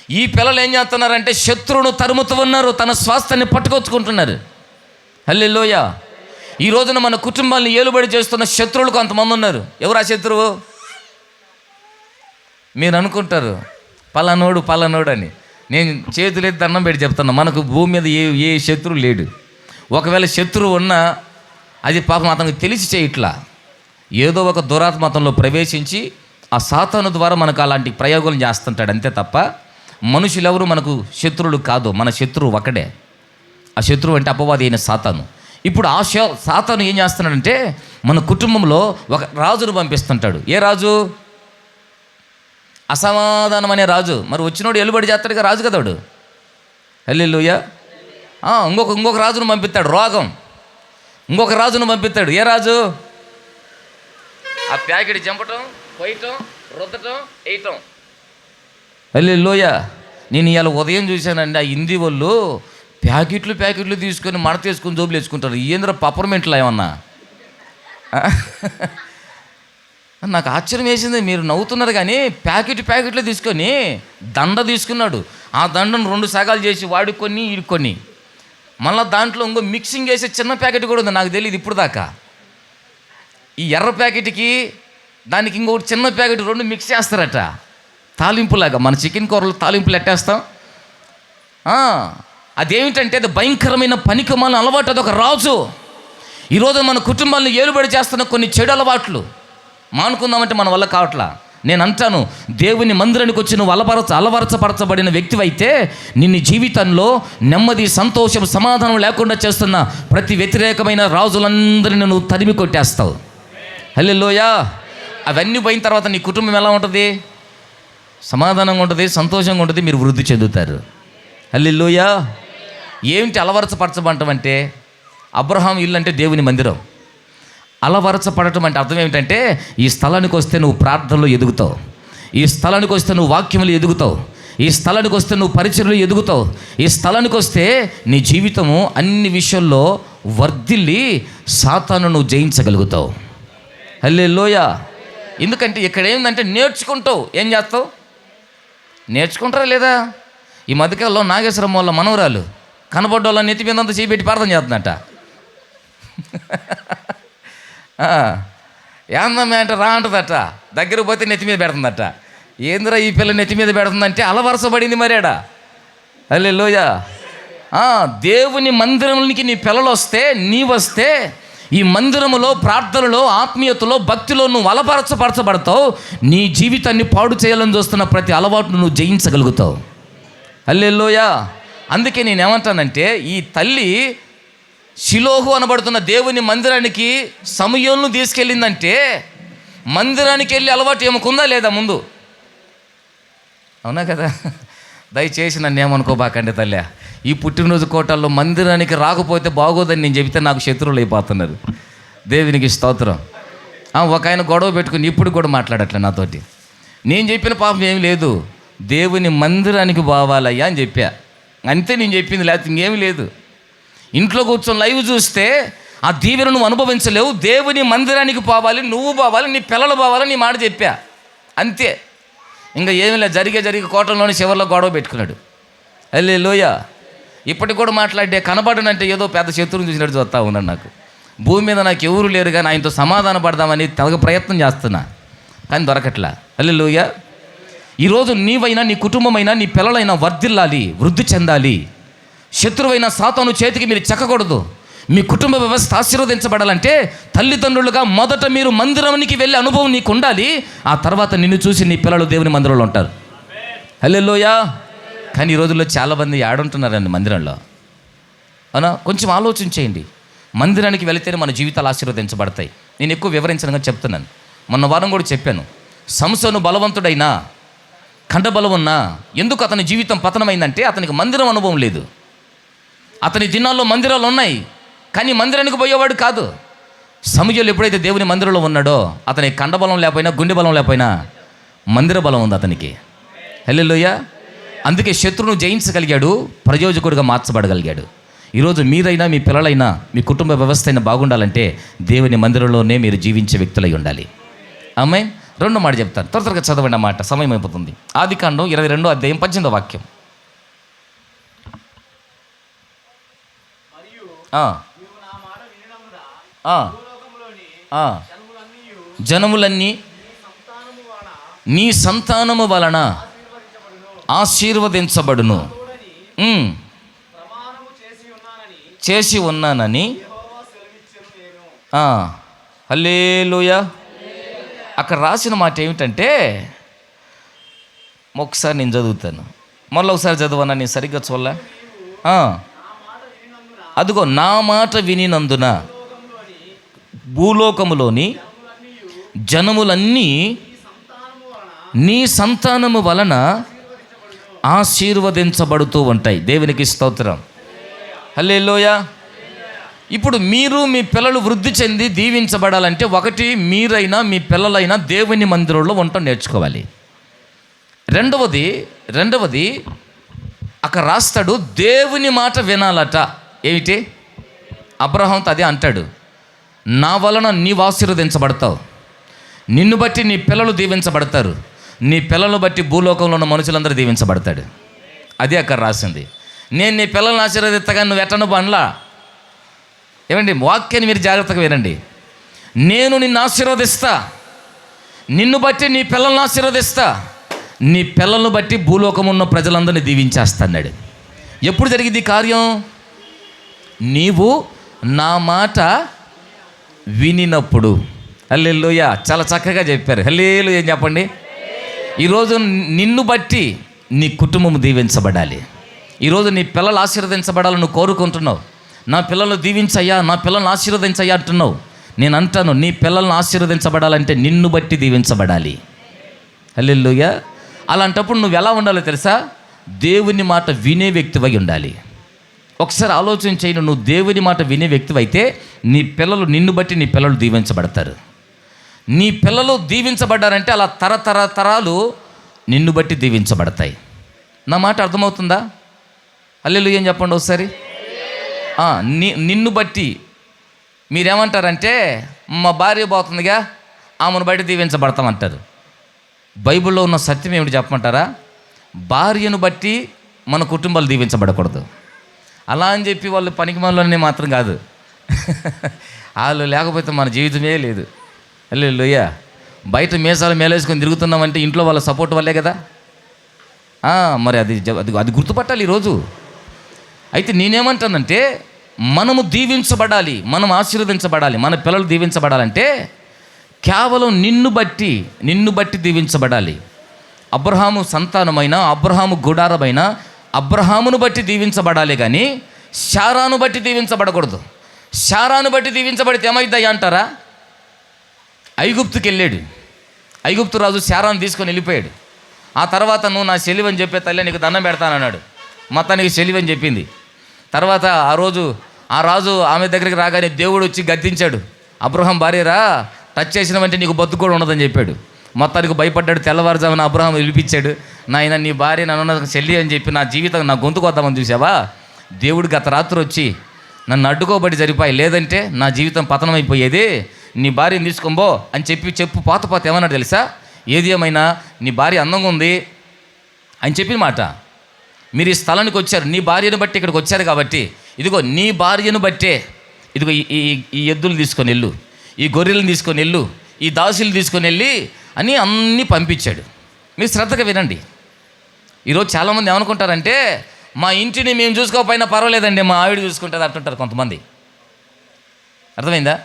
ఈ పిల్లలు ఏం చేస్తున్నారంటే శత్రువును తరుముతూ ఉన్నారు, తన స్వాస్థ్యాన్ని పట్టుకొచ్చుకుంటున్నారు. హల్లెలూయా. ఈ రోజున మన కుటుంబాన్ని ఏలుబడి చేస్తున్న శత్రువులు కొంతమంది ఉన్నారు. ఎవరు ఆ శత్రువు? మీరు అనుకుంటారు పలానోడు అని. నేను చేతులెత్తి దండం పెట్టి చెప్తున్నా, మనకు భూమి మీద ఏ శత్రువు లేడు. ఒకవేళ శత్రువు ఉన్నా అది పాపం అతనికి తెలిసి చేయట్లా, ఏదో ఒక దురాత్మ మతంలో ప్రవేశించి ఆ సాతాను ద్వారా మనకు అలాంటి ప్రయోగాలు చేస్తుంటాడు అంతే తప్ప మనుషులెవరు మనకు శత్రువులు కాదు. మన శత్రువు ఒకడే. ఆ శత్రువు అంటే అపవాది అయిన సాతాను. ఇప్పుడు ఆ సాతాను ఏం చేస్తున్నాడంటే మన కుటుంబంలో ఒక రాజును పంపిస్తుంటాడు. ఏ రాజు? అసమాధానం అనే రాజు. మరి వచ్చినోడు ఎలుబడి చేస్తాడుగా, రాజు కదాడు. హల్లెలూయా. ఇంకొక రాజును పంపిస్తాడు, రోగం. ఇంకొక రాజును పంపిస్తాడు. ఏ రాజు? ఆ ప్యాకెట్ చంపటం, పోయటం, రుద్దటం, వేయటం. హల్లెలూయా. నేను ఇవాళ ఉదయం చూశానండి, ఆ హిందీ వాళ్ళు ప్యాకెట్లు తీసుకొని మడత వేసుకొని జోబులు వేసుకుంటారు. ఏంద్ర పపర్మెంట్లో ఏమన్నా? నాకు ఆశ్చర్యం వేసింది. మీరు నవ్వుతున్నారు కానీ ప్యాకెట్లు తీసుకొని దండ తీసుకున్నాడు. ఆ దండను 2 సగాలు చేసి వాడికి కొన్ని వీడికి కొన్ని, మళ్ళీ దాంట్లో ఇంకో మిక్సింగ్ చేసే చిన్న ప్యాకెట్ కూడా ఉంది. నాకు తెలియదు ఇప్పుడు దాకా. ఈ ఎర్ర ప్యాకెట్కి దానికి ఇంకొకటి చిన్న ప్యాకెట్ 2 మిక్స్ చేస్తారట, తాలింపులాగా. మన చికెన్ కూరలు తాలింపులు ఎట్టేస్తాం. అదేమిటంటే అది భయంకరమైన పనికిమాలిన అలవాటు. అది ఒక రాజు. ఈరోజు మన కుటుంబాలను ఏలుబడి చేస్తున్న కొన్ని చెడు అలవాట్లు మానుకుందామంటే మన వల్ల కావట్లా. నేను అంటాను, దేవుని మందిరానికి వచ్చి నువ్వు అలవరచపరచబడిన వ్యక్తివైతే నిన్ను జీవితంలో నెమ్మది, సంతోషం, సమాధానం లేకుండా చేస్తున్న ప్రతి వ్యతిరేకమైన రాజులందరినీ నువ్వు తరిమి కొట్టేస్తావు. హల్లెలూయా. అవన్నీ పోయిన తర్వాత నీ కుటుంబం ఎలా ఉంటుంది? సమాధానంగా ఉంటుంది, సంతోషంగా ఉంటుంది, మీరు వృద్ధి చెందుతారు. హల్లెలూయా. ఏమిటి అలవరచపరచబడటం అంటే? అబ్రహాం ఇల్లు అంటే దేవుని మందిరం. అలవరచపడటం అంటే అర్థం ఏమిటంటే, ఈ స్థలానికి వస్తే నువ్వు ప్రార్థనలో ఎదుగుతావు, ఈ స్థలానికి వస్తే నువ్వు వాక్యములు ఎదుగుతావు, ఈ స్థలానికి వస్తే నువ్వు పరిచర్యలు ఎదుగుతావు, ఈ స్థలానికి వస్తే నీ జీవితము అన్ని విషయాల్లో వర్ధిల్లి సాతాను నువ్వు జయించగలుగుతావు. హల్లెలూయా. ఎందుకంటే ఇక్కడ ఏంటంటే నేర్చుకుంటావు. ఏం చేస్తావు? నేర్చుకుంటారా లేదా? ఈ మధ్యకాలంలో నాగేశ్వరమ్మ వాళ్ళ మనవరాలు కనబడ్డోళ్ళ నెత్తి మీద అంతా చేపెట్టి ప్రార్థన చేస్తుందట. ఏందమ్మ అంటే రా అంటుందట, దగ్గరకు పోతే నెత్తి మీద పెడుతుందట. ఏందిరా ఈ పిల్ల నెత్తి మీద పెడుతుందంటే అలవరసబడింది మరేడా. హల్లెలూయా. దేవుని మందిరంలోనికి నీ పిల్లలు వస్తే, నీవొస్తే ఈ మందిరములో, ప్రార్థనలో, ఆత్మీయతలో, భక్తిలో నువ్వు అలవరచపరచబడతావు. నీ జీవితాన్ని పాడు చేయాలని చూస్తున్న ప్రతి అలవాటును నువ్వు జయించగలుగుతావు. హల్లెలూయా. అందుకే నేనేమంటానంటే, ఈ తల్లి షిలోహు అనబడుతున్న దేవుని మందిరానికి సమూయేలును తీసుకెళ్ళిందంటే మందిరానికి వెళ్ళి అలవాటు ఏమకుందా లేదా ముందు? అవునా కదా? దయచేసి నన్ను ఏమనుకోబాకండి తల్లి. ఈ పుట్టినరోజు కోటల్లో మందిరానికి రాకపోతే బాగోదని నేను చెబితే నాకు శత్రువులు అయిపోతున్నారు. దేవునికి స్తోత్రం. ఒక ఆయన గొడవ పెట్టుకుని ఇప్పుడు కూడా మాట్లాడట్లే నాతోటి. నేను చెప్పిన పాపం ఏమి లేదు, దేవుని మందిరానికి పోవాలయ్యా అని చెప్పా, అంతే నేను చెప్పింది. లేకపోతే ఇంకేమీ లేదు. ఇంట్లో కూర్చొని లైవ్ చూస్తే ఆ దీవెన నువ్వు అనుభవించలేవు. దేవుని మందిరానికి పోవాలి, నువ్వు పోవాలి, నీ పిల్లలు పోవాలని నీ మాట చెప్పా, అంతే. ఇంకా ఏమీ లేదు. జరిగే కోటంలోని చివరిలో గొడవ పెట్టుకున్నాడు. హల్లెలూయా. ఇప్పటికి కూడా మాట్లాడే కనబడనంటే ఏదో పెద్ద శత్రువుని చూసినట్టు చూస్తా ఉన్నాడు. నాకు భూమి మీద నాకు ఎవరు లేరు కానీ ఆయనతో సమాధాన పడదామని తెగ ప్రయత్నం చేస్తున్నా, కానీ దొరకట్లా. హల్లెలూయా. ఈరోజు నీవైనా, నీ కుటుంబమైనా, నీ పిల్లలైనా వర్ధిల్లాలి, వృద్ధి చెందాలి. శత్రువైన సాతాను చేతికి మీరు చెక్కకూడదు. మీ కుటుంబ వ్యవస్థ ఆశీర్వదించబడాలంటే తల్లిదండ్రులుగా మొదట మీరు మందిరానికి వెళ్ళే అనుభవం నీకు ఉండాలి. ఆ తర్వాత నిన్ను చూసి నీ పిల్లలు దేవుని మందిరంలో ఉంటారు. హల్లెలూయా. కానీ ఈ రోజుల్లో చాలామంది ఆడుంటున్నారండి మందిరంలో. అవునా? కొంచెం ఆలోచన చేయండి. మందిరానికి వెళితేనే మన జీవితాలు ఆశీర్వదించబడతాయి. నేను ఎక్కువ వివరించడంగా చెప్తున్నాను. మొన్న వారం కూడా చెప్పాను. సంసోను బలవంతుడైనా, కండబలం ఉన్నా ఎందుకు అతని జీవితం పతనమైందంటే అతనికి మందిరం అనుభవం లేదు. అతని దినాల్లో మందిరాలు ఉన్నాయి కానీ మందిరానికి పోయేవాడు కాదు. సమూయేలు ఎప్పుడైతే దేవుని మందిరంలో ఉన్నాడో అతనికి కండబలం లేకపోయినా, గుండె బలం లేకపోయినా మందిర బలం ఉంది అతనికి. హల్లెలూయా. అందుకే శత్రువును జయించగలిగాడు, ప్రయోజకుడిగా మార్చబడగలిగాడు. ఈరోజు మీరైనా, మీ పిల్లలైనా, మీ కుటుంబ వ్యవస్థ అయినా బాగుండాలంటే దేవుని మందిరంలోనే మీరు జీవించే వ్యక్తులై ఉండాలి. ఆమేన్. 2వ మాట చెప్తాను, త్వరగా చదవండి అన్నమాట, సమయం అయిపోతుంది. ఆదికాండం 22వ అధ్యాయం 18వ వాక్యం. జనములన్నీ నీ సంతానము వలన ఆశీర్వదించబడును చేసి ఉన్నానని. హల్లెలూయా. అక్కడ రాసిన మాట ఏమిటంటే, ఒకసారి నేను చదువుతాను, మళ్ళీ ఒకసారి చదవన్నా, నేను సరిగ్గా చూడలే. అదిగో నా మాట వినినందున భూలోకములోని జనములన్నీ నీ సంతానము వలన ఆశీర్వదించబడుతూ ఉంటాయి. దేవునికి స్తోత్రం. హల్లెలూయా. ఇప్పుడు మీరు, మీ పిల్లలు వృద్ధి చెంది దీవించబడాలంటే ఒకటి, మీరైనా మీ పిల్లలైనా దేవుని మందిరంలో ఉండటం నేర్చుకోవాలి. రెండవది అక్కడ రాస్తాడు, దేవుని మాట వినాలట. ఏమిటి? అబ్రహాంతో అదే అంటాడు, నా వలన నీవు ఆశీర్వదించబడతావు, నిన్ను బట్టి నీ పిల్లలు దీవించబడతారు, నీ పిల్లలను బట్టి భూలోకంలో ఉన్న మనుషులందరూ దీవించబడతాడు. అదే అక్కడ రాసింది. నేను నీ పిల్లల్ని ఆశీర్వదిస్తగా నువ్వు ఎట్టను పనులా. ఏమండి, వాక్యాన్ని మీరు జాగ్రత్తగా వినండి. నేను నిన్ను ఆశీర్వదిస్తా, నిన్ను బట్టి నీ పిల్లల్ని ఆశీర్వదిస్తా, నీ పిల్లలను బట్టి భూలోకం ఉన్న ప్రజలందరినీ దీవించేస్తాడు. ఎప్పుడు జరిగింది కార్యం? నీవు నా మాట వినినప్పుడు. హల్లెలూయా, చాలా చక్కగా చెప్పారు. హల్లెలూయా ఏం చెప్పండి. ఈరోజు నిన్ను బట్టి నీ కుటుంబం దీవించబడాలి. ఈరోజు నీ పిల్లలు ఆశీర్వదించబడాలని నువ్వు కోరుకుంటున్నావు. నా పిల్లలు దీవించయ్యా, నా పిల్లల్ని ఆశీర్వదించయ్యా అంటున్నావు. నేను అంటాను, నీ పిల్లల్ని ఆశీర్వదించబడాలంటే నిన్ను బట్టి దీవించబడాలి. హల్లెలూయా. అలాంటప్పుడు నువ్వు ఎలా ఉండాలో తెలుసా? దేవుని మాట వినే వ్యక్తివై ఉండాలి. ఒకసారి ఆలోచన చేయను. నువ్వు దేవుని మాట వినే వ్యక్తివైతే నీ పిల్లలు, నిన్ను బట్టి నీ పిల్లలు దీవించబడతారు. నీ పిల్లలు దీవించబడ్డారంటే అలా తరాలు నిన్ను బట్టి దీవించబడతాయి. నా మాట అర్థమవుతుందా? హల్లెలూయా ఏం చెప్పండి ఒకసారి. నిన్ను బట్టి మీరేమంటారంటే, మా భార్య పోతుందిగా, ఆమెను బట్టి దీవించబడతామంటారు. బైబిల్లో ఉన్న సత్యం ఏమిటి చెప్పమంటారా? భార్యను బట్టి మన కుటుంబాలు దీవించబడకూడదు. అలా అని చెప్పి వాళ్ళు పనికి మనలోనే మాత్రం కాదు, వాళ్ళు లేకపోతే మన జీవితమే లేదు. హల్లెలూయా. బయట మీసాలు మేలేసుకొని తిరుగుతున్నామంటే ఇంట్లో వాళ్ళ సపోర్ట్ వల్లే కదా. మరి అది గుర్తుపట్టాలి ఈరోజు. అయితే నేనేమంటానంటే, మనము దీవించబడాలి, మనం ఆశీర్వదించబడాలి, మన పిల్లలు దీవించబడాలంటే కేవలం నిన్ను బట్టి దీవించబడాలి. అబ్రహాము సంతానమైన, అబ్రహాము గుడారమైన అబ్రహామును బట్టి దీవించబడాలి, కానీ శారాను బట్టి దీవించబడకూడదు. శారాను బట్టి దీవించబడితే ఏమైందయ్యా అంటారా? ఐగుప్తుకి వెళ్ళాడు, ఐగుప్తు రాజు శారాను తీసుకొని వెళ్ళిపోయాడు. ఆ తర్వాత నువ్వు నా చెలివని చెప్పే తల్లి నీకు దండం పెడతానన్నాడు. మొత్తానికి చెలివని చెప్పింది. తర్వాత ఆ రాజు ఆమె దగ్గరికి రాగానే దేవుడు వచ్చి గద్దించాడు, అబ్రహాం భార్యరా, టచ్ చేసినవంటే నీకు బతుకు కూడా ఉండదని చెప్పాడు. మొత్తానికి భయపడ్డాడు. తెల్లవారుజామున అబ్రహాం పిలిపించాడు, నాయన నీ భార్య నన్ను చెల్లి అని చెప్పి నా జీవితం, నా గొంతుకు వద్దామని చూసావా? దేవుడు గత రాత్రి వచ్చి నన్ను అడ్డుకోబడి జరిపాయి, లేదంటే నా జీవితం పతనమైపోయేది. నీ భార్యను తీసుకోబో అని చెప్పు పాత ఏమన్నాడు తెలుసా? ఏది ఏమైనా నీ భార్య అందంగా ఉంది అని చెప్పిన మాట. మీరు ఈ స్థలానికి వచ్చారు, నీ భార్యను బట్టి ఇక్కడికి వచ్చారు కాబట్టి, ఇదిగో నీ భార్యను బట్టే, ఇదిగో ఈ ఎద్దులు తీసుకొని వెళ్ళు, ఈ గొర్రెలను తీసుకొని వెళ్ళు, ఈ దాసులు తీసుకొని వెళ్ళి అని అన్నీ పంపించాడు. మీరు శ్రద్ధగా వినండి. ఈరోజు చాలామంది ఏమనుకుంటారంటే, మా ఇంటిని మేము చూసుకోకపోయినా పర్వాలేదండి, మా ఆవిడ చూసుకుంటుంది అంటుంటారు కొంతమంది. అర్థమైందా?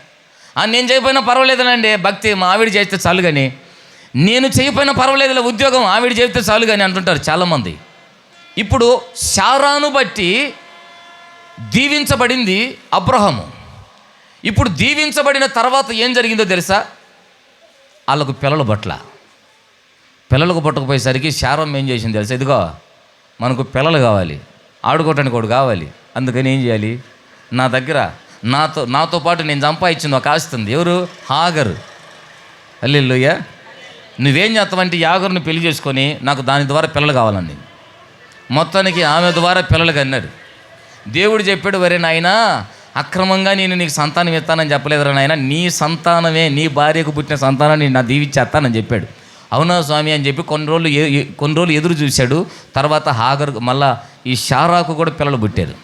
నేను చేయకపోయినా పర్వాలేదనండి భక్తి, మా ఆవిడ చేస్తే చాలు, కానీ నేను చేయకపోయినా పర్వాలేదులే ఉద్యోగం, ఆవిడ చేస్తే చాలు కానీ అంటుంటారు చాలామంది. ఇప్పుడు శారాను బట్టి దీవించబడింది అబ్రహాము. ఇప్పుడు దీవించబడిన తర్వాత ఏం జరిగిందో తెలుసా? వాళ్ళకు పిల్లలకు పుట్టకపోయేసరికి శారం ఏం చేసింది తెలుసా? ఇదిగో మనకు పిల్లలు కావాలి, ఆడుకోవటానికి ఒకటి కావాలి, అందుకని ఏం చేయాలి? నా దగ్గర నాతో పాటు నేను సంపాదించింది ఒక ఆస్తి ఉంది. ఎవరు? హాగరు. హల్లెలూయా. నువ్వేం చేస్తావంటే యాగరుని పెళ్లి చేసుకొని నాకు దాని ద్వారా పిల్లలు కావాలండి. మొత్తానికి ఆమె ద్వారా పిల్లలు అన్నాడు. దేవుడు చెప్పాడు, వరే నాయనా, అక్రమంగా నేను నీకు సంతానం ఇస్తానని చెప్పలేదురా నాయన, నీ సంతానమే, నీ భార్యకు పుట్టిన సంతానాన్ని నా దీవిచ్చేస్తానని చెప్పాడు. అవునా స్వామి అని చెప్పి కొన్ని రోజులు ఎదురు చూశాడు. తర్వాత హాగర్ మళ్ళా ఈ శారాకు కూడా పిల్లలు పుట్టారు.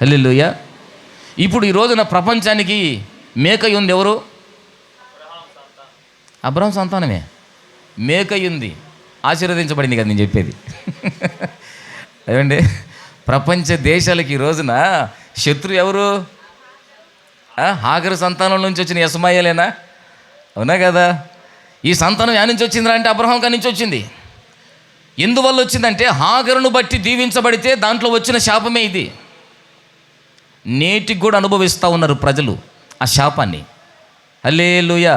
హల్లెలూయా. ఇప్పుడు ఈ రోజున ప్రపంచానికి మేకయ్యుంది ఎవరు? అబ్రహాం సంతానమే. మేకయ్యుంది, ఆశీర్వదించబడింది కదా నేను చెప్పేది. ఏమండి, ప్రపంచ దేశాలకి ఈ రోజున శత్రువు ఎవరు? హాగరు సంతానం నుంచి వచ్చిన ఇష్మాయేలేనా? అవునా కదా? ఈ సంతానం యా నుంచి వచ్చిందిరా అంటే అబ్రహాం కాడి నుంచి వచ్చింది. ఎందువల్ల వచ్చిందంటే హాగరును బట్టి దీవించబడితే దాంట్లో వచ్చిన శాపమే ఇది. నేటికి కూడా అనుభవిస్తూ ఉన్నారు ప్రజలు ఆ శాపాన్ని. హల్లెలూయా.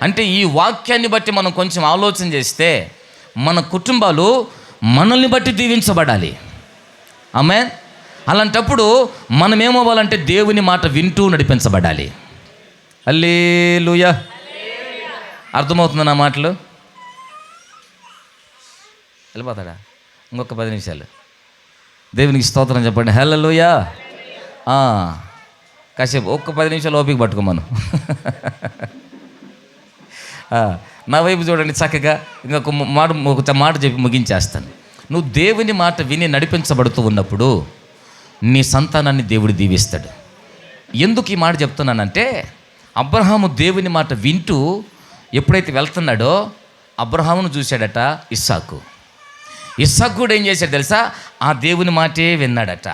అంటే ఈ వాక్యాన్ని బట్టి మనం కొంచెం ఆలోచన చేస్తే మన కుటుంబాలు మనల్ని బట్టి దీవించబడాలి. ఆమేన్. అలాంటప్పుడు మనం ఏమవ్వాలంటే దేవుని మాట వింటూ నడిపించబడాలి. హల్లెలూయా. అర్థమవుతుందా నా మాటలు? వెళ్ళిపోతాడా? ఇంకొక 10 నిమిషాలు. దేవునికి స్తోత్రం చెప్పండి. హల్లెలూయా. కాసేపు ఒక్క 10 నిమిషాలు ఓపిక పట్టుకోమను. నా వైపు చూడండి చక్కగా. ఇంకొక మాట చెప్పి ముగించేస్తాను. నువ్వు దేవుని మాట విని నడిపించబడుతూ ఉన్నప్పుడు నీ సంతానాన్ని దేవుడు దీవిస్తాడు. ఎందుకు ఈ మాట చెప్తున్నానంటే, అబ్రహాము దేవుని మాట వింటూ ఎప్పుడైతే వెళ్తున్నాడో అబ్రహామును చూశాడట ఇస్సాకు. ఇస్సాకు కూడా ఏం చేశాడు తెలుసా? ఆ దేవుని మాటే విన్నాడట.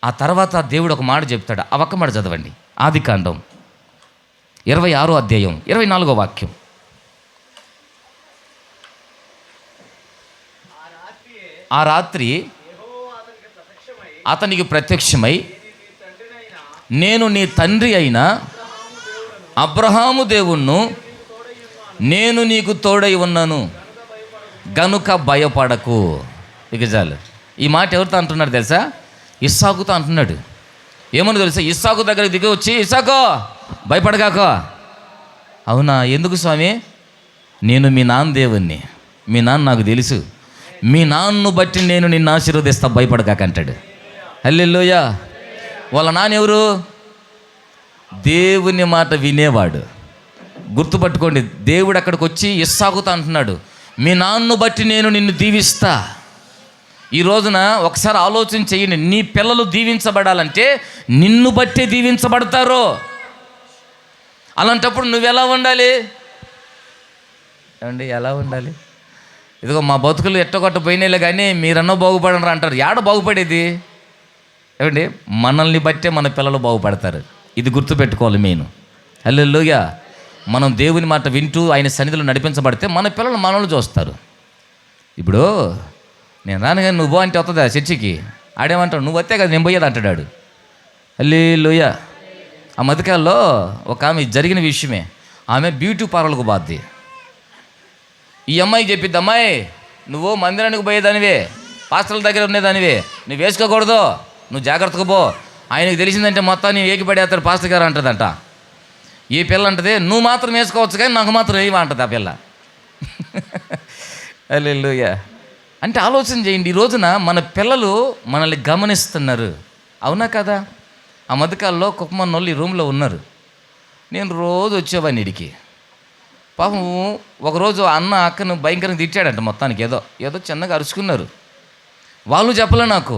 ఆ తర్వాత దేవుడు ఒక మాట చెప్తాడు. ఆ ఒక్క మాట చదవండి. ఆదికాండం 26వ అధ్యాయం 24వ వాక్యం. ఆ రాత్రి అతనికి ప్రత్యక్షమై, నేను నీ తండ్రి అయిన అబ్రహాము దేవుణ్ణు, నేను నీకు తోడై ఉన్నాను గనుక భయపడకు. ఇక చాలు. ఈ మాట ఎవరితో అంటున్నాడు తెలుసా? ఇస్సాకుతో అంటున్నాడు. ఏమని తెలుసా? ఇస్సాకు దగ్గర దిగి వచ్చి, ఇస్సాకో భయపడగాకో. అవునా? ఎందుకు స్వామి? నేను మీ నాన్న దేవుణ్ణి, మీ నాన్న నాకు తెలుసు, మీ నాన్ను బట్టి నేను నిన్ను ఆశీర్వదిస్తా, భయపడకాకంటాడు. హల్లెలూయా. వాళ్ళ నాన్న ఎవరు? దేవుని మాట వినేవాడు. గుర్తుపట్టుకోండి. దేవుడు అక్కడికి వచ్చి ఇస్సాకుతో అంటున్నాడు, మీ నాన్ను బట్టి నేను నిన్ను దీవిస్తా. ఈ రోజున ఒకసారి ఆలోచన చెయ్యండి. నీ పిల్లలు దీవించబడాలంటే నిన్ను బట్టే దీవించబడతారు. అలాంటప్పుడు నువ్వెలా ఉండాలి? ఏమండి, ఎలా ఉండాలి? ఇదిగో మా బతుకులు ఎట్టగొట్ట పోయినాయిలే కానీ మీరన్నా బాగుపడరు అంటారు. ఏడ బాగుపడేది? ఏమండి, మనల్ని బట్టే మన పిల్లలు బాగుపడతారు. ఇది గుర్తుపెట్టుకోవాలి మెయిన్. హల్లెలూయా. మనం దేవుని మాట వింటూ ఆయన సన్నిధిలో నడిపించబడితే మన పిల్లలు మనల్ని చూస్తారు. ఇప్పుడు నేను రాను కానీ నువ్వు అంటే వస్తుందా చర్చికి? ఆడేమంటాడు, నువ్వు వస్తే కదా నేను పోయేది అంటాడు. హల్లెలూయా. ఆ మధ్యకాలంలో ఒక ఆమె జరిగిన విషయమే. ఆమె బ్యూటీ పార్లర్కు బాద్ది. ఈ అమ్మాయి చెప్పిద్ది, అమ్మాయి నువ్వు మందిరానికి పోయేదానివే, పాస్టర్ల దగ్గర ఉండేదానివే, నువ్వు వేసుకోకూడదు, నువ్వు జాగ్రత్తగా పో. ఆయనకు తెలిసిందంటే మొత్తాన్ని ఏకిపడేస్తాడు పాస్టర్ గారు అంటదంట. ఈ పిల్ల అంటది, నువ్వు మాత్రం వేసుకోవచ్చు కానీ నాకు మాత్రం వేయవా అంటది ఆ పిల్ల. హల్లెలూయా. అంటే ఆలోచన చేయండి. ఈ రోజున మన పిల్లలు మనల్ని గమనిస్తున్నారు. అవునా కదా? ఆ మధ్యకాలంలో కుక్కమన్నోళ్ళు ఈ రూమ్లో ఉన్నారు. నేను రోజు వచ్చేవాడిని ఇడికి. పాపం ఒకరోజు అన్న అక్కను భయంకరంగా తిట్టాడంట. మొత్తానికి ఏదో చిన్నగా అరుచుకున్నారు. వాళ్ళు చెప్పలే నాకు.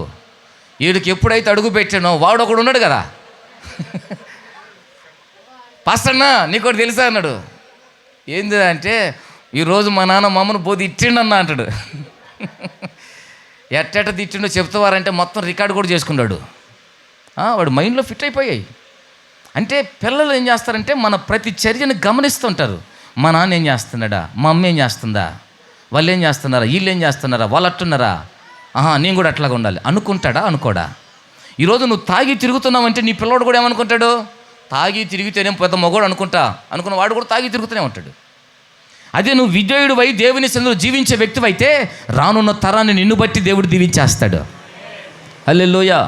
వీడికి ఎప్పుడైతే అడుగు పెట్టానో వాడు ఒకడు ఉన్నాడు కదా, పాస్టన్నా నీకోటి తెలుసా అన్నాడు. ఏంది అంటే, ఈరోజు మా నాన్న మమ్మల్ని పోతే ఇచ్చిండన్నా అంటాడు. ఎట్టెట్ట తిట్టిండో చెప్తావారంటే మొత్తం రికార్డు కూడా చేసుకున్నాడు. వాడు మైండ్లో ఫిట్ అయిపోయాయి. అంటే పిల్లలు ఏం చేస్తారంటే మన ప్రతి చర్యను గమనిస్తుంటారు. మా నాన్న ఏం చేస్తున్నాడా, మా అమ్మ ఏం చేస్తుందా, వాళ్ళు ఏం చేస్తున్నారా, వీళ్ళు ఏం చేస్తున్నారా, వాళ్ళు అట్టున్నారా, నేను కూడా అట్లాగా ఉండాలి అనుకుంటాడా అనుకోడా? ఈరోజు నువ్వు తాగి తిరుగుతున్నావంటే నీ పిల్లవాడు కూడా ఏమనుకుంటాడు? తాగి తిరిగితేనే పెద్ద మగోడు అనుకున్న వాడు కూడా తాగి తిరుగుతూనే ఉంటాడు. అదే నువ్వు విజయుడివై దేవుని సన్నిధిలో జీవించే వ్యక్తివైతే రానున్న తరాన్ని నిన్ను బట్టి దేవుడు దీవించేస్తాడు. హల్లెలూయా.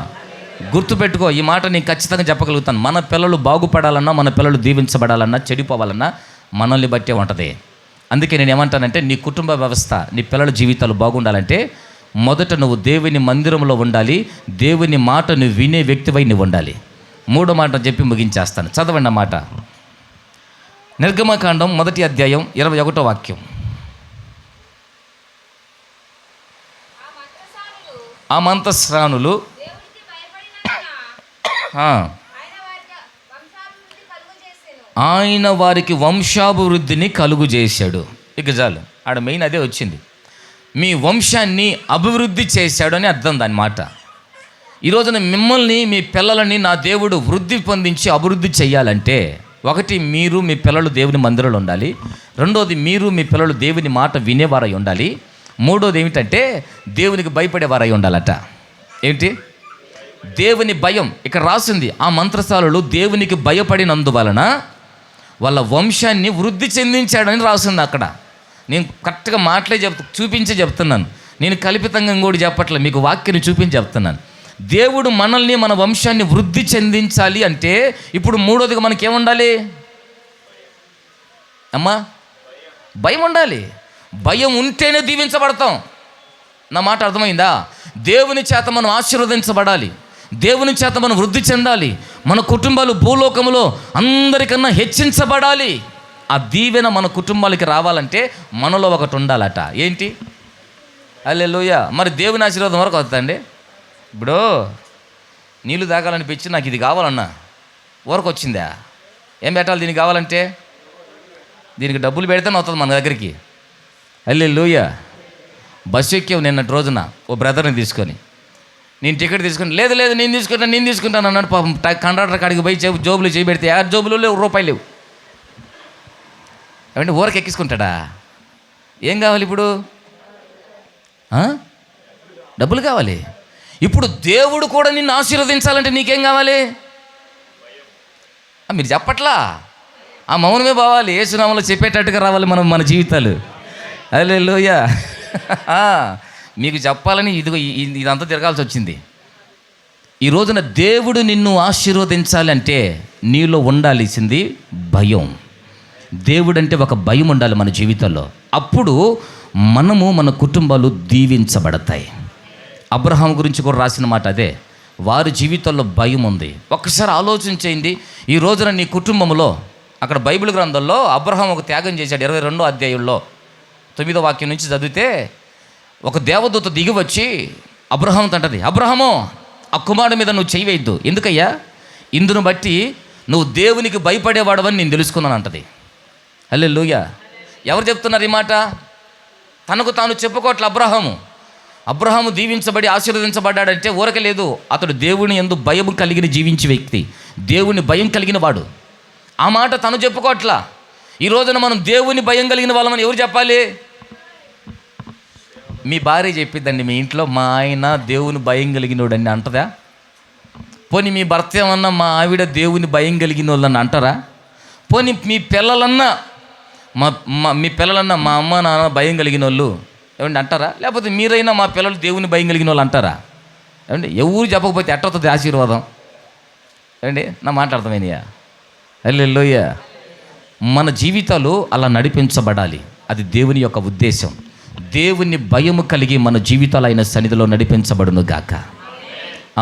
గుర్తుపెట్టుకో, ఈ మాట నేను ఖచ్చితంగా చెప్పగలుగుతాను. మన పిల్లలు బాగుపడాలన్నా, మన పిల్లలు దీవించబడాలన్నా, చెడిపోవాలన్నా మనల్ని బట్టే ఉంటుంది. అందుకే నేను ఏమంటానంటే, నీ కుటుంబ వ్యవస్థ, నీ పిల్లల జీవితాలు బాగుండాలంటే మొదట నువ్వు దేవుని మందిరంలో ఉండాలి. దేవుని మాట నువ్వు వినే వ్యక్తివై నువ్వు ఉండాలి. మూడో మాట చెప్పి ముగించేస్తాను. చదవండి ఆ మాట. నిర్గమకాండం 1వ అధ్యాయం 21వ వాక్యం. ఆ మంత్రస్నానులు ఆయన వారికి వంశాభివృద్ధిని కలుగు చేశాడు. ఇక చాలు, ఆడ మెయిన్ అదే వచ్చింది. మీ వంశాన్ని అభివృద్ధి చేశాడు అని అర్థం దాని మాట. ఈరోజున మిమ్మల్ని, మీ పిల్లలని నా దేవుడు వృద్ధి పొందించి అభివృద్ధి చేయాలంటే, ఒకటి మీరు మీ పిల్లలు దేవుని మందిరంలో ఉండాలి. రెండోది మీరు మీ పిల్లలు దేవుని మాట వినేవారై ఉండాలి. మూడోది ఏమిటంటే దేవునికి భయపడేవారై ఉండాలట. ఏంటి? దేవుని భయం. ఇక్కడ రాసింది, ఆ మంత్రశాలలు దేవునికి భయపడినందువలన వాళ్ళ వంశాన్ని వృద్ధి చెందించాడని రాసింది అక్కడ. నేను కరెక్ట్గా మాటలే చూపించి చెప్తున్నాను. నేను కల్పితంగా ఇంకోటి చెప్పట్లే, మీకు వాక్యాన్ని చూపించి చెప్తున్నాను. దేవుడు మనల్ని, మన వంశాన్ని వృద్ధి చెందించాలి అంటే ఇప్పుడు మూడోదిగా మనకేముండాలి అమ్మా? భయం ఉండాలి. భయం ఉంటేనే దీవించబడతాం. నా మాట అర్థమైందా? దేవుని చేత మనం ఆశీర్వదించబడాలి, దేవుని చేత మనం వృద్ధి చెందాలి, మన కుటుంబాలు భూలోకములో అందరికన్నా హెచ్చించబడాలి. ఆ దీవెన మన కుటుంబాలకి రావాలంటే మనలో ఒకటి ఉండాలట. ఏంటి? హల్లెలూయా. మరి దేవుని ఆశీర్వాదం వరకు వస్తుందండి. ఇప్పుడు నీళ్ళు తాగాలనిపించి నాకు ఇది కావాలన్నా వరకు వచ్చిందా? ఏం పెట్టాలి దీనికి కావాలంటే? దీనికి డబ్బులు పెడితేనే వస్తుంది మన దగ్గరికి. హల్లెలూయా. బస్సు ఎక్కావు నిన్నటి రోజున ఓ బ్రదర్ని తీసుకొని, నేను టికెట్ తీసుకొని, లేదు నేను తీసుకుంటాను అన్నాడు. పాపం కండక్టర్ కాడికి పోయి జోబులు చేయబెడితే 6 జోబులు లేవు, రూపాయలు లేవు. ఏమంటే ఊరకు ఎక్కించుకుంటాడా? ఏం కావాలి ఇప్పుడు? డబ్బులు కావాలి. ఇప్పుడు దేవుడు కూడా నిన్ను ఆశీర్వదించాలంటే నీకేం కావాలి? మీరు చెప్పట్లా? ఆ మౌనమే పోవాలి. యేసునామములో చెప్పేటట్టుగా రావాలి మన జీవితాలు. హల్లెలూయా. మీకు చెప్పాలని ఇదంతా తిరగాల్సి వచ్చింది. ఈ రోజున దేవుడు నిన్ను ఆశీర్వదించాలంటే నీలో ఉండాల్సింది భయం. దేవుడు అంటే ఒక భయం ఉండాలి మన జీవితంలో. అప్పుడు మనము మన కుటుంబాలు దీవించబడతాయి. అబ్రహాం గురించి కూడా రాసిన మాట అదే. వారి జీవితంలో భయం ఉంది. ఒక్కసారి ఆలోచించేయండి. ఈ రోజున నీ కుటుంబంలో, అక్కడ బైబిల్ గ్రంథంలో అబ్రహాం ఒక త్యాగం చేశాడు. 22వ అధ్యాయంలో 9వ వాక్యం నుంచి చదివితే, ఒక దేవదూత దిగి వచ్చి అబ్రహాంతో అంటది, అబ్రహాము, ఆ కుమారుడి మీద నువ్వు చెయ్యి వేయద్దు. ఎందుకయ్యా? ఇందును బట్టి నువ్వు దేవునికి భయపడేవాడవని నేను తెలుసుకున్నాను అంటది. హల్లెలూయా. ఎవరు చెప్తున్నారు ఈ మాట? తనకు తాను చెప్పుకోవట్లే అబ్రహాము దీవించబడి ఆశీర్వదించబడ్డాడంటే ఊరక లేదు. అతడు దేవుని యందు భయం కలిగిన జీవించే వ్యక్తి, దేవుని భయం కలిగిన వాడు. ఆ మాట తను చెప్పుకోవట్లా. ఈ రోజున మనం దేవుని భయం కలిగిన వాళ్ళమని ఎవరు చెప్పాలి? మీ భార్య చెప్పిద్దండి మీ ఇంట్లో, మా ఆయన దేవుని భయం కలిగినోడు అని అంటదా? పోనీ మీ భర్త ఏమన్నా మా ఆవిడ దేవుని భయం కలిగిన వాళ్ళని అంటారా? పోనీ మీ పిల్లలన్నా మా అమ్మ నాన్న భయం కలిగిన వాళ్ళు ఏమండి అంటారా? లేకపోతే మీరైనా మా పిల్లలు దేవుని భయం కలిగిన వాళ్ళు అంటారా? ఏమండి? ఎవరు చెప్పకపోతే ఎట్టవుతుంది ఆశీర్వాదం? ఏమండి? నా మాట అర్థమైందియా? హల్లెలూయా. మన జీవితాలు అలా నడిపించబడాలి. అది దేవుని యొక్క ఉద్దేశం. దేవుని భయము కలిగి మన జీవితాలు ఆయన సన్నిధిలో నడిపించబడును గాక.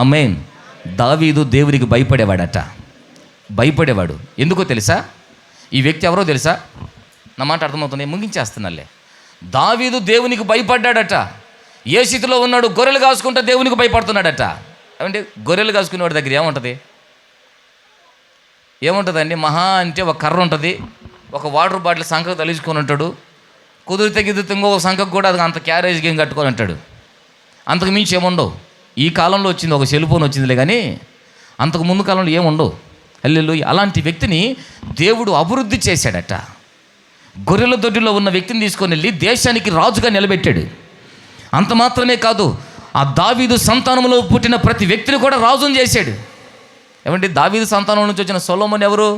ఆమేన్. దావీదు దేవునికి భయపడేవాడు. ఎందుకో తెలుసా? ఈ వ్యక్తి ఎవరో తెలుసా? నా మాట అర్థమవుతుంది, ముగించేస్తున్నాలే. దావీదు దేవునికి భయపడ్డాడట. ఏ స్థితిలో ఉన్నాడు? గొర్రెలు కాసుకుంటా దేవునికి భయపడుతున్నాడట. అంటే గొర్రెలు కాసుకునేవాడి దగ్గర ఏముంటుందండి? మహా అంటే ఒక కర్ర ఉంటుంది, ఒక వాటర్ బాటిల్ సంఖకు తలుచుకొని ఉంటాడు. కుదిరితే ఇంకో సంఖకు కూడా అది అంత క్యారేజ్ గేమ్ కట్టుకొని ఉంటాడు. అంతకు మించి ఏముండవు. ఈ కాలంలో వచ్చింది ఒక సెల్ ఫోన్ వచ్చిందిలే, కానీ అంతకు ముందు కాలంలో ఏముండవు. హల్లెలూయా. అలాంటి వ్యక్తిని దేవుడు అభివృద్ధి చేశాడట. గొర్రెల దొడ్డిలో ఉన్న వ్యక్తిని తీసుకొని వెళ్ళి దేశానికి రాజుగా నిలబెట్టాడు. అంత మాత్రమే కాదు, ఆ దావీదు సంతానంలో పుట్టిన ప్రతి వ్యక్తిని కూడా రాజుని చేశాడు. ఏమంటే దావీదు సంతానం నుంచి వచ్చిన సొలొమోన్ ఎవరు?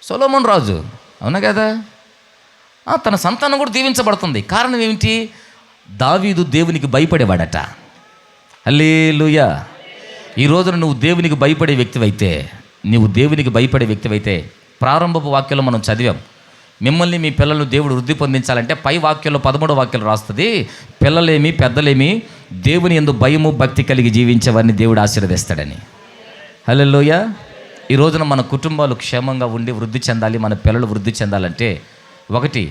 సొలొమోన్ రాజు, అవునా కదా? తన సంతానం కూడా దీవించబడుతుంది. కారణం ఏమిటి? దావీదు దేవునికి భయపడేవాడట. హల్లెలూయా. ఈ రోజున నువ్వు దేవునికి భయపడే వ్యక్తివైతే ప్రారంభపు వాక్యంలో మనం చదివాం, మిమ్మల్ని మీ పిల్లలను దేవుడు వృద్ధి పొందించాలంటే పై వాక్యంలో 13వ వాక్యంలో రాస్తుంది, పిల్లలేమి పెద్దలేమి దేవుని యందు భయము భక్తి కలిగి జీవించేవారిని దేవుడు ఆశీర్వదిస్తాడని. హల్లెలూయా. ఈ రోజున మన కుటుంబాలు క్షేమంగా ఉండి వృద్ధి చెందాలి, మన పిల్లలు వృద్ధి చెందాలంటే ఒకటి,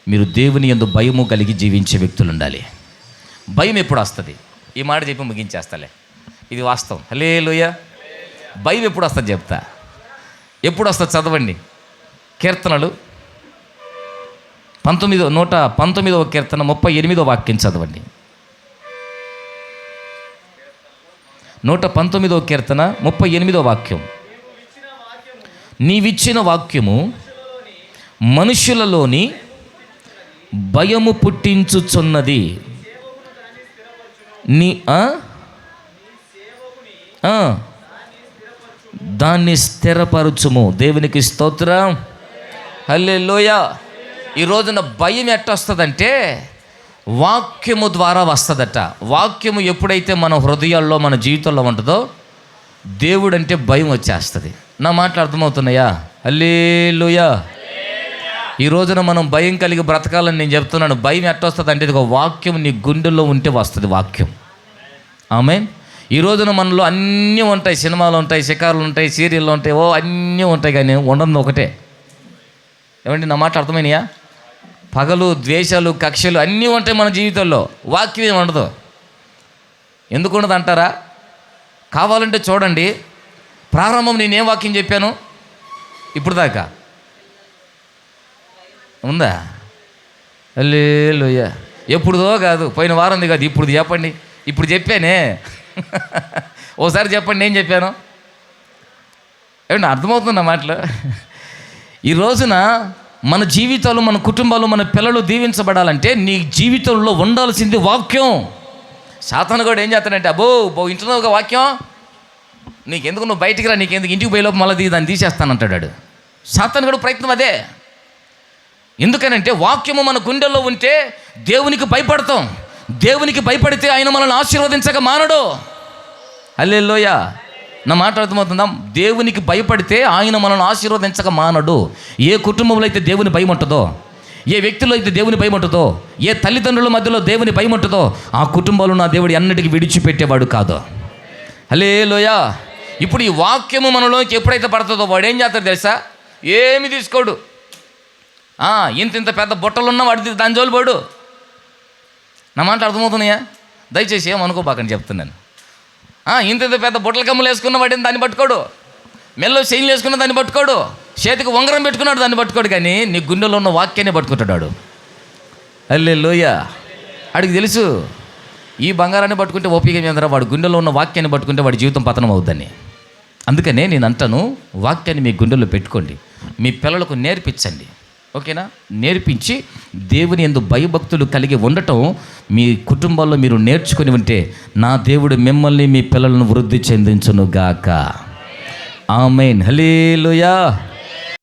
మీరు దేవుని యందు భయము కలిగి జీవించే వ్యక్తులు ఉండాలి. భయం ఎప్పుడు వస్తుంది? ఈ మాట చెప్పి ముగించేస్తాలే, ఇది వాస్తవం. హల్లెలూయా. భయం ఎప్పుడు వస్తుంది చెప్తా. ఎప్పుడు వస్తుంది? చదవండి. కీర్తనలు 119వ కీర్తన 38వ వాక్యం చదవండి. 119వ కీర్తన 38వ వాక్యం. నీవిచ్చిన వాక్యము మనుషులలోని భయము పుట్టించుచున్నది. దాన్ని స్థిరపరచుము. దేవునికి స్తోత్రం. హల్లెలూయా. ఈ రోజున భయం ఎట్టొస్తుందంటే వాక్యము ద్వారా వస్తుందట. వాక్యము ఎప్పుడైతే మన హృదయాల్లో మన జీవితంలో ఉంటుందో దేవుడు అంటే భయం వచ్చేస్తుంది. నా మాటలు అర్థమవుతున్నాయా? హల్లెలూయా. ఈ రోజున మనం భయం కలిగి బ్రతకాలని నేను చెప్తున్నాను. భయం ఎట్ట వస్తుంది అంటే ఇది ఒక వాక్యం నీ గుండెల్లో ఉంటే వస్తుంది వాక్యం. ఆమేన్. ఈ రోజున మనలో అన్నీ ఉంటాయి, సినిమాలు ఉంటాయి, షికారులు ఉంటాయి, సీరియళ్ళు ఉంటాయి, అన్నీ ఉంటాయి, కానీ ఉండదు ఒకటే. ఏమండి నా మాట అర్థమైనయా? పగలు, ద్వేషాలు, కక్షలు అన్నీ ఉంటాయి మన జీవితంలో, వాక్యం ఏమి ఉండదు. ఎందుకు ఉండదు అంటారా? కావాలంటే చూడండి, ప్రారంభం నేనేం వాక్యం చెప్పాను ఇప్పుడు దాకా ఉందా? హల్లెలూయా. ఎప్పుడుదో కాదు, పోయిన వారంది కాదు, ఇప్పుడు చెప్పండి. ఇప్పుడు చెప్పానే ఓసారి చెప్పండి నేను చెప్పాను. ఏమండి అర్థమవుతున్న మాటలు? ఈ రోజున మన జీవితాలు, మన కుటుంబాలు, మన పిల్లలు దీవించబడాలంటే నీ జీవితంలో ఉండాల్సింది వాక్యం. సాతాను కూడా ఏం చేస్తాడంటే, అబ్బో ఇంట్లో ఒక వాక్యం నీకెందుకు, నువ్వు బయటికి రా, నీకెందుకు, ఇంటికి పోయేలోపు మళ్ళీ దాన్ని తీసేస్తానంటాడు. సాతాను కూడా ప్రయత్నం అదే. ఎందుకనంటే వాక్యము మన గుండెల్లో ఉంటే దేవునికి భయపడతాం. దేవునికి భయపడితే ఆయన మనల్ని ఆశీర్వదించక మానడు. హల్లెలూయా. నా మాట అర్థమవుతుందా? దేవునికి భయపడితే ఆయన మనల్ని ఆశీర్వదించక మానడు. ఏ కుటుంబంలో అయితే దేవుని భయం ఉంటుందో, ఏ వ్యక్తిలో అయితే దేవుని భయం ఉంటుందో, ఏ తల్లిదండ్రుల మధ్యలో దేవుని భయం ఉంటుందో, ఆ కుటుంబాలు నా దేవుడు ఎన్నటికీ విడిచిపెట్టేవాడు కాదు. హల్లెలూయా. ఇప్పుడు ఈ వాక్యము మనలోకి ఎప్పుడైతే పడుతుందో వాడు ఏం చేస్తాడు తెలుసా? ఏమి తీసుకోడు. ఇంత పెద్ద బుట్టలున్న వాడి దాని జోలు పోడు. నా మాట అర్థమవుతున్నాయా? దయచేసి ఏమనుకోబాకని చెప్తున్నాను. ఇంత పెద్ద బుట్టల కమ్ములు వేసుకున్న వాడిని దాన్ని పట్టుకోడు, మెల్లో చైన్లు వేసుకున్న దాన్ని పట్టుకోడు, చేతికి ఉంగరం పెట్టుకున్నాడు దాన్ని పట్టుకోడు, కానీ నీ గుండెలో ఉన్న వాక్యాన్ని పట్టుకుంటాడు. హల్లెలూయా. వాడికి తెలుసు ఈ బంగారాన్ని పట్టుకుంటే ఓపిక మీద, వాడు గుండెలో ఉన్న వాక్యాన్ని పట్టుకుంటే వాడి జీవితం పతనం అవుద్దని. అందుకనే నేను అంటాను, వాక్యాన్ని మీ గుండెల్లో పెట్టుకోండి, మీ పిల్లలకు నేర్పించండి. ఓకేనా? నేర్పించి దేవుని యందు భయభక్తులు కలిగి ఉండటం మీ కుటుంబాల్లో మీరు నేర్చుకొని ఉంటే నా దేవుడు మిమ్మల్ని, మీ పిల్లలను వృద్ధి చెందించును గాక. ఆమేన్. హల్లెలూయా.